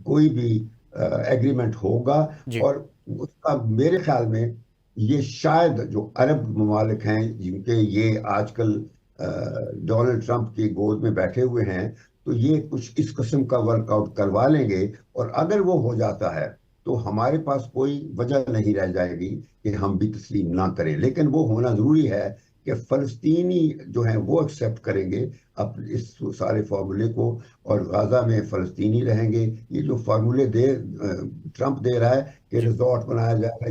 کوئی بھی ایگریمنٹ ہوگا. اور اس کا میرے خیال میں یہ شاید جو عرب ممالک ہیں جن کے یہ آج کل ڈونلڈ ٹرمپ کی گود میں بیٹھے ہوئے ہیں، تو یہ کچھ اس قسم کا ورک آؤٹ کروا لیں گے. اور اگر وہ ہو جاتا ہے تو ہمارے پاس کوئی وجہ نہیں رہ جائے گی کہ ہم بھی تسلیم نہ کریں. لیکن وہ ہونا ضروری ہے کہ فلسطینی جو ہیں وہ ایکسیپٹ کریں گے اب اس سارے فارمولے کو، اور غازہ میں فلسطینی رہیں گے. یہ جو فارمولے ٹرمپ دے رہا ہے کہ ریزورٹ بنایا جائے گا،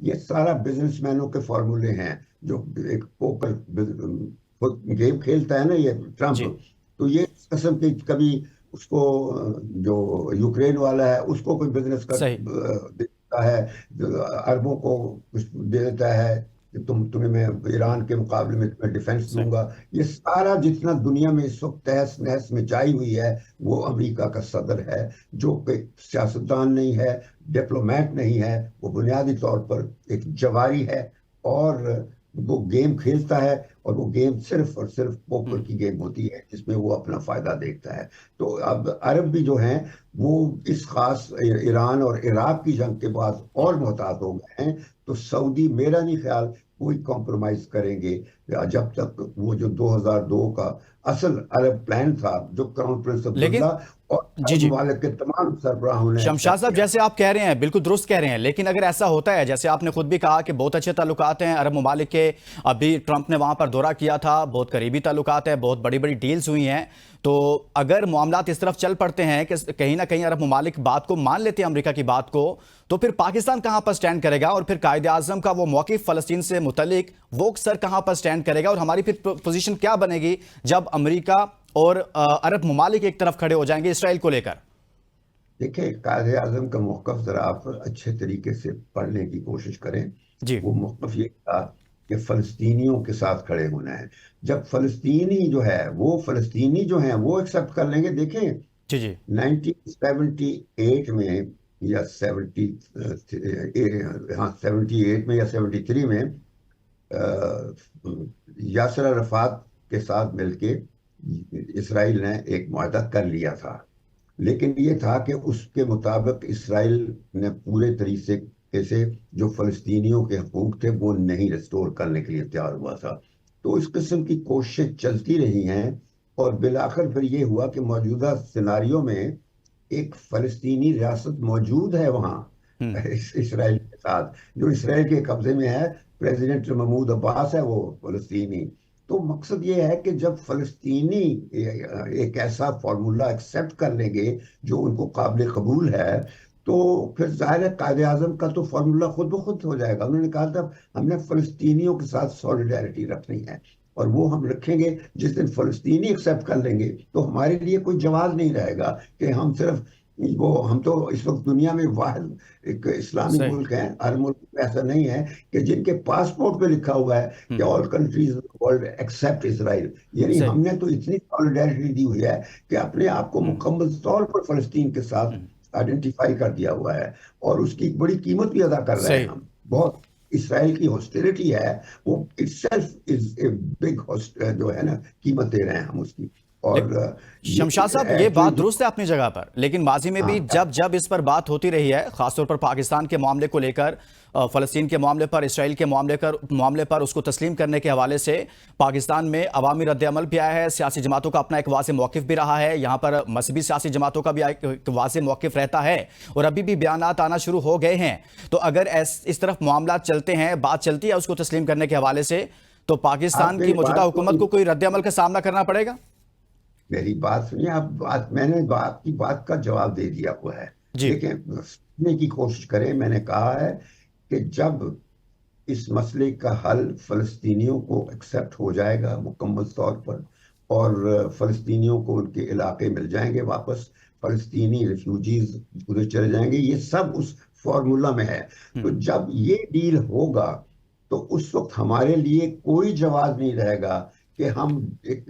یہ سارا بزنس مینوں کے فارمولے ہیں. جو ایک پوکر گیم کھیلتا ہے نا یہ ٹرمپ، تو یہ اس قسم کی کبھی اس کو جو یوکرین والا ہے اس کو کوئی بزنس کا دیتا ہے، عربوں کو کچھ دے دیتا ہے کہ تمہیں میں ایران کے مقابلے میں تمہیں ڈیفنس دوں گا. یہ سارا جتنا دنیا میں اس وقت تہس نہس مچائی ہوئی ہے وہ امریکہ کا صدر ہے، جو کہ سیاستدان نہیں ہے، ڈپلومیٹ نہیں ہے، وہ بنیادی طور پر ایک جواری ہے اور وہ گیم کھیلتا ہے. اور وہ گیم صرف اور صرف پوکر کی گیم ہوتی ہے جس میں وہ اپنا فائدہ دیکھتا ہے. تو اب عرب بھی جو ہیں وہ اس خاص ایران اور عراق کی جنگ کے بعد اور محتاط ہو گئے ہیں. تو سعودی میرا نہیں خیال کوئی کمپرومائز کریں گے جب تک وہ جو 2002 کا اصل عرب پلان تھا جو کراؤن پرنس عبداللہ اور ممالک کے تمام سربراہوں نے. شمشاد صاحب جیسے آپ کہہ رہے ہیں بالکل درست کہہ رہے ہیں، لیکن اگر ایسا ہوتا ہے جیسے آپ نے خود بھی کہا کہ بہت اچھے تعلقات ہیں عرب ممالک کے، ابھی ٹرمپ نے وہاں پر دورہ کیا تھا، بہت قریبی تعلقات ہیں، بہت بڑی بڑی ڈیلز ہوئی ہیں، تو اگر معاملات اس طرف چل پڑتے ہیں کہ کہیں نہ کہیں عرب ممالک بات کو مان لیتے ہیں امریکہ کی بات کو، تو پھر پاکستان کہاں پر سٹینڈ کرے گا؟ اور پھر قائد اعظم کا وہ موقف فلسطین سے متعلق وہ سر کہاں پر سٹینڈ کرے گا؟ اور ہماری پھر پوزیشن کیا بنے گی جب امریکہ اور عرب ممالک ایک طرف کھڑے ہو جائیں گے اسرائیل کو لے کر؟ دیکھیں قائد اعظم کا موقف ذرا آپ اچھے طریقے سے پڑھنے کی کوشش کریں. وہ موقف یہ تھا کہ فلسطینیوں کے ساتھ کھڑے ہونا ہے. جب فلسطینی جو ہے جو ہیں وہ ایکسیپٹ کر لیں گے. دیکھیں 1978 میں یا 78 میں یا 73 میں یاسر عرفات کے ساتھ مل کے اسرائیل نے ایک معاہدہ کر لیا تھا، لیکن یہ تھا کہ اس کے مطابق اسرائیل نے پورے طریقے سے جو فلسطینیوں کے حقوق تھے وہ نہیں ریسٹور کرنے کے لیے تیار ہوا تھا. تو اس قسم کی کوششیں چلتی رہی ہیں اور بالآخر پھر یہ ہوا کہ موجودہ سیناریو میں ایک فلسطینی ریاست موجود ہے وہاں اسرائیل کے ساتھ، جو اسرائیل کے قبضے میں ہے. پریزیڈنٹ محمود عباس ہے وہ فلسطینی. تو مقصد یہ ہے کہ جب فلسطینی ایک ایسا فارمولا ایکسیپٹ کر لیں گے جو ان کو قابل قبول ہے، تو پھر ظاہر ہے قائد اعظم کا تو فارمولا خود بخود ہو جائے گا. انہوں نے کہا تھا ہم نے فلسطینیوں کے ساتھ سولیڈیرٹی رکھنی ہے، اور وہ ہم رکھیں گے. جس دن فلسطینی ایکسیپٹ کر لیں گے تو ہمارے لیے کوئی جواز نہیں رہے گا کہ ہم صرف ہم تو اس وقت دنیا میں واحد ایک اسلامی ملک ہیں. ہر ملک میں ایسا نہیں ہے کہ جن کے پاسپورٹ پہ لکھا ہوا ہے کہ آل کنٹریز ورلڈ ایکسیپٹ اسرائیل. یعنی ہم نے تو اتنی سولیڈیرٹی دی ہوئی ہے کہ اپنے آپ کو مکمل طور پر فلسطین کے ساتھ آئیڈینٹیفائی کر دیا ہوا ہے، اور اس کی بڑی قیمت بھی ادا کر رہے ہیں. ہم بہت اسرائیل کی ہاسٹیلٹی ہے وہ it self is a big جو ہے نا قیمت دے رہے ہیں ہم اس کی. اور شمشاد صاحب یہ بات درست ہے اپنی جگہ پر، لیکن ماضی میں بھی جب اس پر بات ہوتی رہی ہے، خاص طور پر پاکستان کے معاملے کو لے کر، فلسطین کے معاملے پر، اسرائیل کے معاملے پر اس کو تسلیم کرنے کے حوالے سے پاکستان میں عوامی رد عمل بھی آیا ہے، سیاسی جماعتوں کا اپنا ایک واضح موقف بھی رہا ہے، یہاں پر مذہبی سیاسی جماعتوں کا بھی ایک واضح موقف رہتا ہے، اور ابھی بھی بیانات آنا شروع ہو گئے ہیں. تو اگر اس طرف معاملات چلتے ہیں، بات چلتی ہے اس کو تسلیم کرنے کے حوالے سے، تو پاکستان کی موجودہ حکومت کو کوئی رد عمل کا سامنا کرنا پڑے گا؟ میری بات سنیے آپ. میں نے آپ کی بات کا جواب دے دیا ہوا ہے. دیکھیں سمجھنے کی کوشش کریں. میں نے کہا ہے کہ جب اس مسئلے کا حل فلسطینیوں کو ایکسیپٹ ہو جائے گا مکمل طور پر، اور فلسطینیوں کو ان کے علاقے مل جائیں گے واپس، فلسطینی ریفیوجیز ادھر چلے جائیں گے، یہ سب اس فارمولا میں ہے. تو جب یہ ڈیل ہوگا تو اس وقت ہمارے لیے کوئی جواز نہیں رہے گا کہ ہم ایک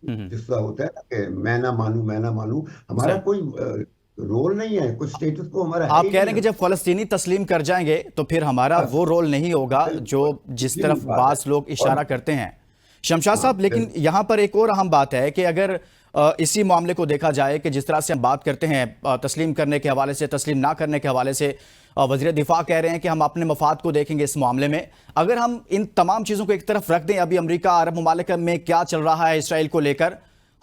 جس طرح ہوتا ہے نا کہ میں نہ مانوں، ہمارا کوئی رول نہیں ہے، کوئی سٹیٹس کو ہمارا ہے. آپ کہہ رہے ہیں کہ جب فلسطینی تسلیم کر جائیں گے تو پھر ہمارا وہ رول نہیں ہوگا جو جس طرف بعض لوگ اشارہ کرتے ہیں. شمشاد صاحب، لیکن یہاں پر ایک اور اہم بات ہے کہ اگر اسی معاملے کو دیکھا جائے کہ جس طرح سے ہم بات کرتے ہیں تسلیم کرنے کے حوالے سے، تسلیم نہ کرنے کے حوالے سے، وزیر دفاع کہہ رہے ہیں کہ ہم اپنے مفاد کو دیکھیں گے اس معاملے میں. اگر ہم ان تمام چیزوں کو ایک طرف رکھ دیں، ابھی امریکہ عرب ممالک میں کیا چل رہا ہے اسرائیل کو لے کر،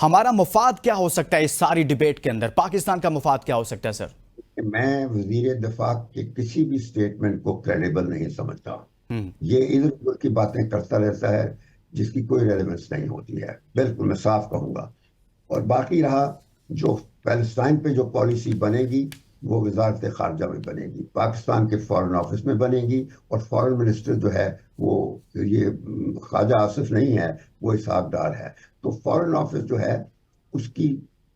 ہمارا مفاد کیا ہو سکتا ہے اس ساری ڈیبیٹ کے اندر؟ پاکستان کا مفاد کیا ہو سکتا ہے سر؟ میں وزیر دفاع کے کسی بھی سٹیٹمنٹ کو کریڈیبل نہیں سمجھتا. یہ ادھر ادھر کی باتیں کرتا رہتا ہے جس کی کوئی ریلیونس نہیں ہوتی ہے، بالکل میں صاف کہوں گا. اور باقی رہا جو پیلسٹائن پہ جو پالیسی بنے گی وہ وزارت خارجہ میں بنے گی، پاکستان کے فارن آفس میں بنے گی، اور فارن منسٹر جو ہے وہ یہ خواجہ آصف نہیں ہے، وہ اسحاق ڈار ہے. تو فارن آفس جو ہے اس کی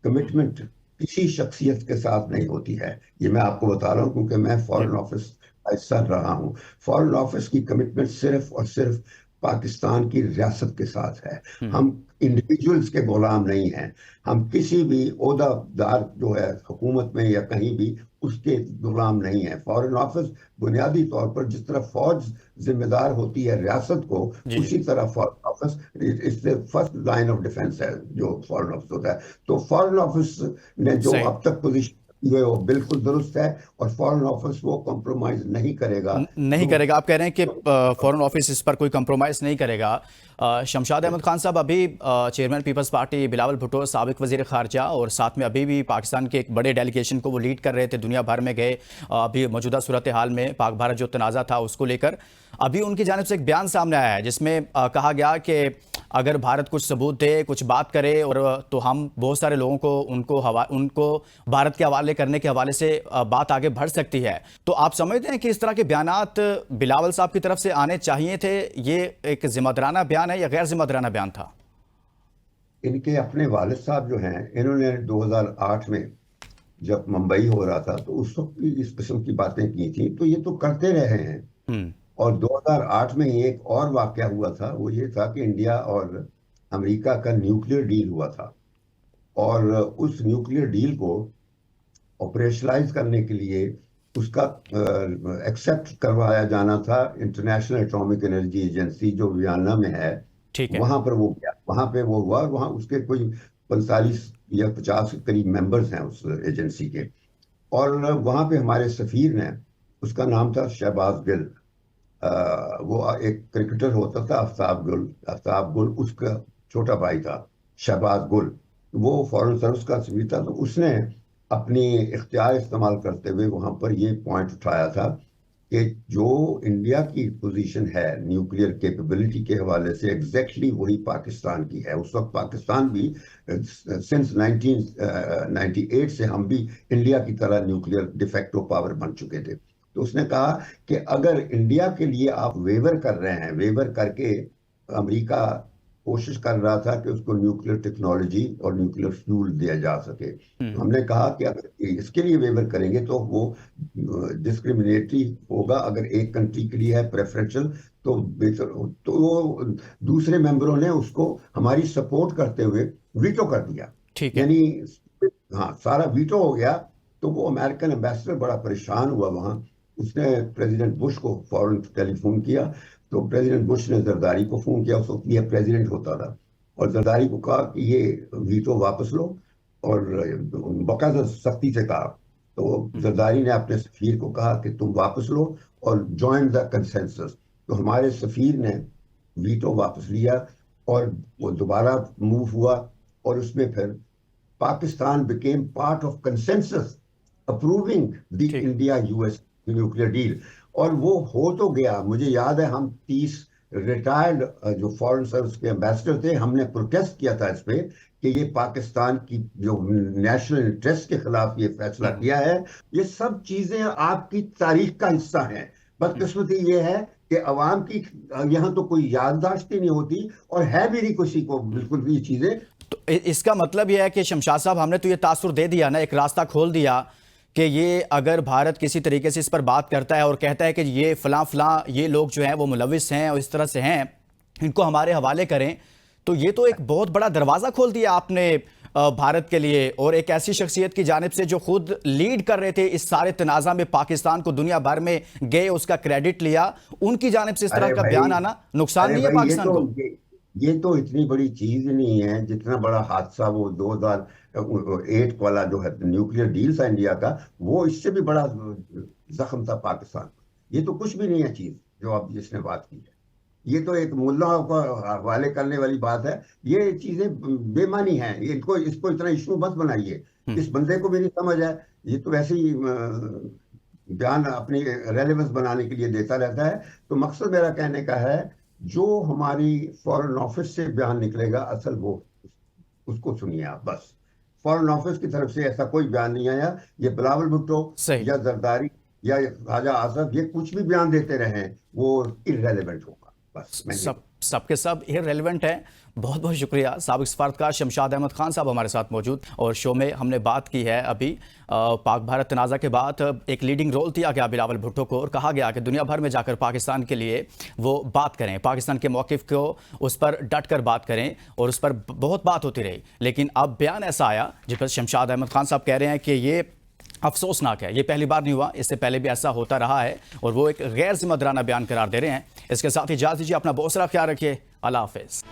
کمٹمنٹ کسی شخصیت کے ساتھ نہیں ہوتی ہے. یہ میں آپ کو بتا رہا ہوں کیونکہ میں فارن آفس کا حصہ رہا ہوں. فارن آفس کی کمٹمنٹ صرف اور صرف پاکستان کی ریاست کے ساتھ ہے. ہم انڈیویجولز کے غلام نہیں ہیں، ہم کسی بھی عہدہ دار جو ہے حکومت میں یا کہیں بھی اس کے غلام نہیں ہیں. فارن آفس بنیادی طور پر جس طرح فوج ذمہ دار ہوتی ہے ریاست کو، اسی طرح فارن آفس اس سے فرسٹ لائن آف ڈیفense ہے جو فارن آفس ہوتا ہے. تو فارن آفس نے جو اب تک پوزیشن وہ بالکل درست ہے، اور فارن آفس وہ کمپرومائز نہیں کرے گا. آپ کہہ رہے ہیں کہ فارن آفس اس پر کوئی کمپرومائز نہیں کرے گا. شمشاد احمد خان صاحب، ابھی چیئرمین پیپلز پارٹی بلاول بھٹو سابق وزیر خارجہ، اور ساتھ میں ابھی بھی پاکستان کے ایک بڑے ڈیلیگیشن کو وہ لیڈ کر رہے تھے، دنیا بھر میں گئے. ابھی موجودہ صورتحال میں پاک بھارت جو تنازع تھا اس کو لے کر ابھی ان کی جانب سے ایک بیان سامنے آیا ہے جس میں کہا گیا کہ اگر بھارت کچھ ثبوت دے، کچھ بات کرے، اور تو ہم بہت سارے لوگوں کو ان کو بھارت کے حوالے کرنے کے حوالے سے بات آگے بڑھ سکتی ہے. تو آپ سمجھتے ہیں کہ اس طرح کے بیانات بلاول صاحب کی طرف سے آنے چاہیے تھے؟ یہ ایک ذمہ دارانہ بیان ہے یا غیر ذمہ دارانہ بیان تھا؟ ان کے اپنے والد صاحب جو ہیں، انہوں نے 2008 میں جب ممبئی ہو رہا تھا تو اس وقت بھی اس قسم کی باتیں کی تھیں. تو یہ تو کرتے رہے ہیں. اور 2008 میں ایک اور واقعہ ہوا تھا، وہ یہ تھا کہ انڈیا اور امریکہ کا نیوکلیئر ڈیل ہوا تھا، اور اس نیوکلیئر ڈیل کو آپریشنلائز کرنے کے لیے اس کا ایکسیپٹ کروایا جانا تھا انٹرنیشنل ایٹامک انرجی ایجنسی جو ویانا میں ہے. وہاں پر وہ گیا، وہاں پہ وہ ہوا، وہاں اس کے کوئی 45 یا 50 کے قریب ممبرز ہیں اس ایجنسی کے. اور وہاں پہ ہمارے سفیر نے، اس کا نام تھا شہباز گل، وہ ایک کرکٹر ہوتا تھا آفتاب گل اس کا چھوٹا بھائی تھا شہباز گل. وہ فارن سروس کا سفیر تھا. تو اس نے اپنی اختیار استعمال کرتے ہوئے وہاں پر یہ پوائنٹ اٹھایا تھا کہ جو انڈیا کی پوزیشن ہے نیوکلیئر کیپیبلٹی کے حوالے سے ایگزیکٹلی وہی پاکستان کی ہے. اس وقت پاکستان بھی سنس 1998 سے ہم بھی انڈیا کی طرح نیوکلیئر ڈیفیکٹو پاور بن چکے تھے. تو اس نے کہا کہ اگر انڈیا کے لیے آپ ویور کر رہے ہیں، ویور کر کے امریکہ کوشش کر رہا تھا کہ اس کو نیوکلیئر ٹیکنالوجی اور نیوکلیئر فیول دیا جا سکے. ہم نے کہا کہ اگر اس کے لیے ویور کریں گے تو وہ ڈسکریمنیٹری ہوگا. اگر ایک کنٹری کے لیے ہے پریفرنشل تو بہتر. تو وہ دوسرے ممبروں نے اس کو ہماری سپورٹ کرتے ہوئے ویٹو کر دیا. یعنی ہاں سارا ویٹو ہو گیا. تو وہ امریکن ایمبیسڈر بڑا پریشان ہوا وہاں. اس نے پریزیڈنٹ بش کو فوراً ٹیلی فون کیا. تو پریزیڈنٹ بش نے زرداری کو فون کیا، اس وقت یہ پریزیڈنٹ ہوتا تھا، اور زرداری کو کہا کہ یہ ویٹو واپس لو، اور باقاعدہ سختی سے کہا. تو زرداری نے اپنے سفیر کو کہا کہ تم واپس لو اور جوائن دا کنسنسس. تو ہمارے سفیر نے ویٹو واپس لیا اور وہ دوبارہ موو ہوا، اور اس میں پھر Pakistan became part of consensus approving the India US nuclear deal. اور وہ ہو تو گیا. مجھے یاد ہے ہم 30 ریٹائرڈ جو فارن سروس کے امبیسڈر تھے، ہم نے پروٹیسٹ کیا تھا اس پہ کہ یہ پاکستان کی جو نیشنل انٹرسٹ کے خلاف یہ فیصلہ کیا ہے. یہ سب چیزیں آپ کی تاریخ کا حصہ ہیں. بدقسمتی یہ ہے کہ عوام کی یہاں تو کوئی یادداشت ہی نہیں ہوتی اور ہے بھی نہیں کسی کو بالکل بھی یہ چیزیں. تو اس کا مطلب یہ ہے کہ شمشاد صاحب ہم نے تو یہ تاثر دے دیا نا، ایک راستہ کھول دیا کہ یہ اگر بھارت کسی طریقے سے اس پر بات کرتا ہے اور کہتا ہے کہ یہ فلاں فلاں یہ لوگ جو ہیں وہ ملوث ہیں اور اس طرح سے ہیں، ان کو ہمارے حوالے کریں، تو یہ تو ایک بہت بڑا دروازہ کھول دیا آپ نے بھارت کے لیے، اور ایک ایسی شخصیت کی جانب سے جو خود لیڈ کر رہے تھے اس سارے تنازع میں، پاکستان کو دنیا بھر میں گئے، اس کا کریڈٹ لیا، ان کی جانب سے اس طرح کا بیان آنا نقصان نہیں ہے پاکستان کو؟ یہ تو اتنی بڑی چیز نہیں ہے جتنا بڑا حادثہ وہ 2008 والا جو ہے نیوکلیئر ڈیل تھا انڈیا کا، وہ اس سے بھی بڑا زخم تھا پاکستان. یہ تو کچھ بھی نہیں ہے چیز جو اب جس نے بات کی ہے. یہ تو ایک ملا کو حوالے کرنے والی بات ہے. یہ چیزیں بے معنی ہیں. اس کو اتنا ایشو مت بنائیے. اس بندے کو بھی نہیں سمجھ ہے. یہ تو ویسے ہی بیان اپنی ریلیونس بنانے کے لیے دیتا رہتا ہے. تو مقصد میرا کہنے کا ہے جو ہماری فارن آفس سے بیان نکلے گا اصل وہ اس کو سنیے آپ. بس فارن آفس کی طرف سے ایسا کوئی بیان نہیں آیا. یہ بلاول بھٹو یا زرداری یا خواجہ آصف یہ کچھ بھی بیان دیتے رہیں وہ irrelevant ہوگا. بس سب کے سب irrelevant ہیں. بہت بہت شکریہ. سابق سفارتکار شمشاد احمد خان صاحب ہمارے ساتھ موجود، اور شو میں ہم نے بات کی ہے ابھی پاک بھارت تنازع کے بعد ایک لیڈنگ رول دیا گیا بلاول بھٹو کو، اور کہا گیا کہ دنیا بھر میں جا کر پاکستان کے لیے وہ بات کریں، پاکستان کے موقف کو اس پر ڈٹ کر بات کریں، اور اس پر بہت بات ہوتی رہی. لیکن اب بیان ایسا آیا جس پر شمشاد احمد خان صاحب کہہ رہے ہیں کہ یہ افسوسناک ہے، یہ پہلی بار نہیں ہوا، اس سے پہلے بھی ایسا ہوتا رہا ہے، اور وہ ایک غیر ذمہ دارانہ بیان قرار دے رہے ہیں. اس کے ساتھ اجازت دیجیے، اپنا بہت سارا خیال رکھیے. اللہ حافظ.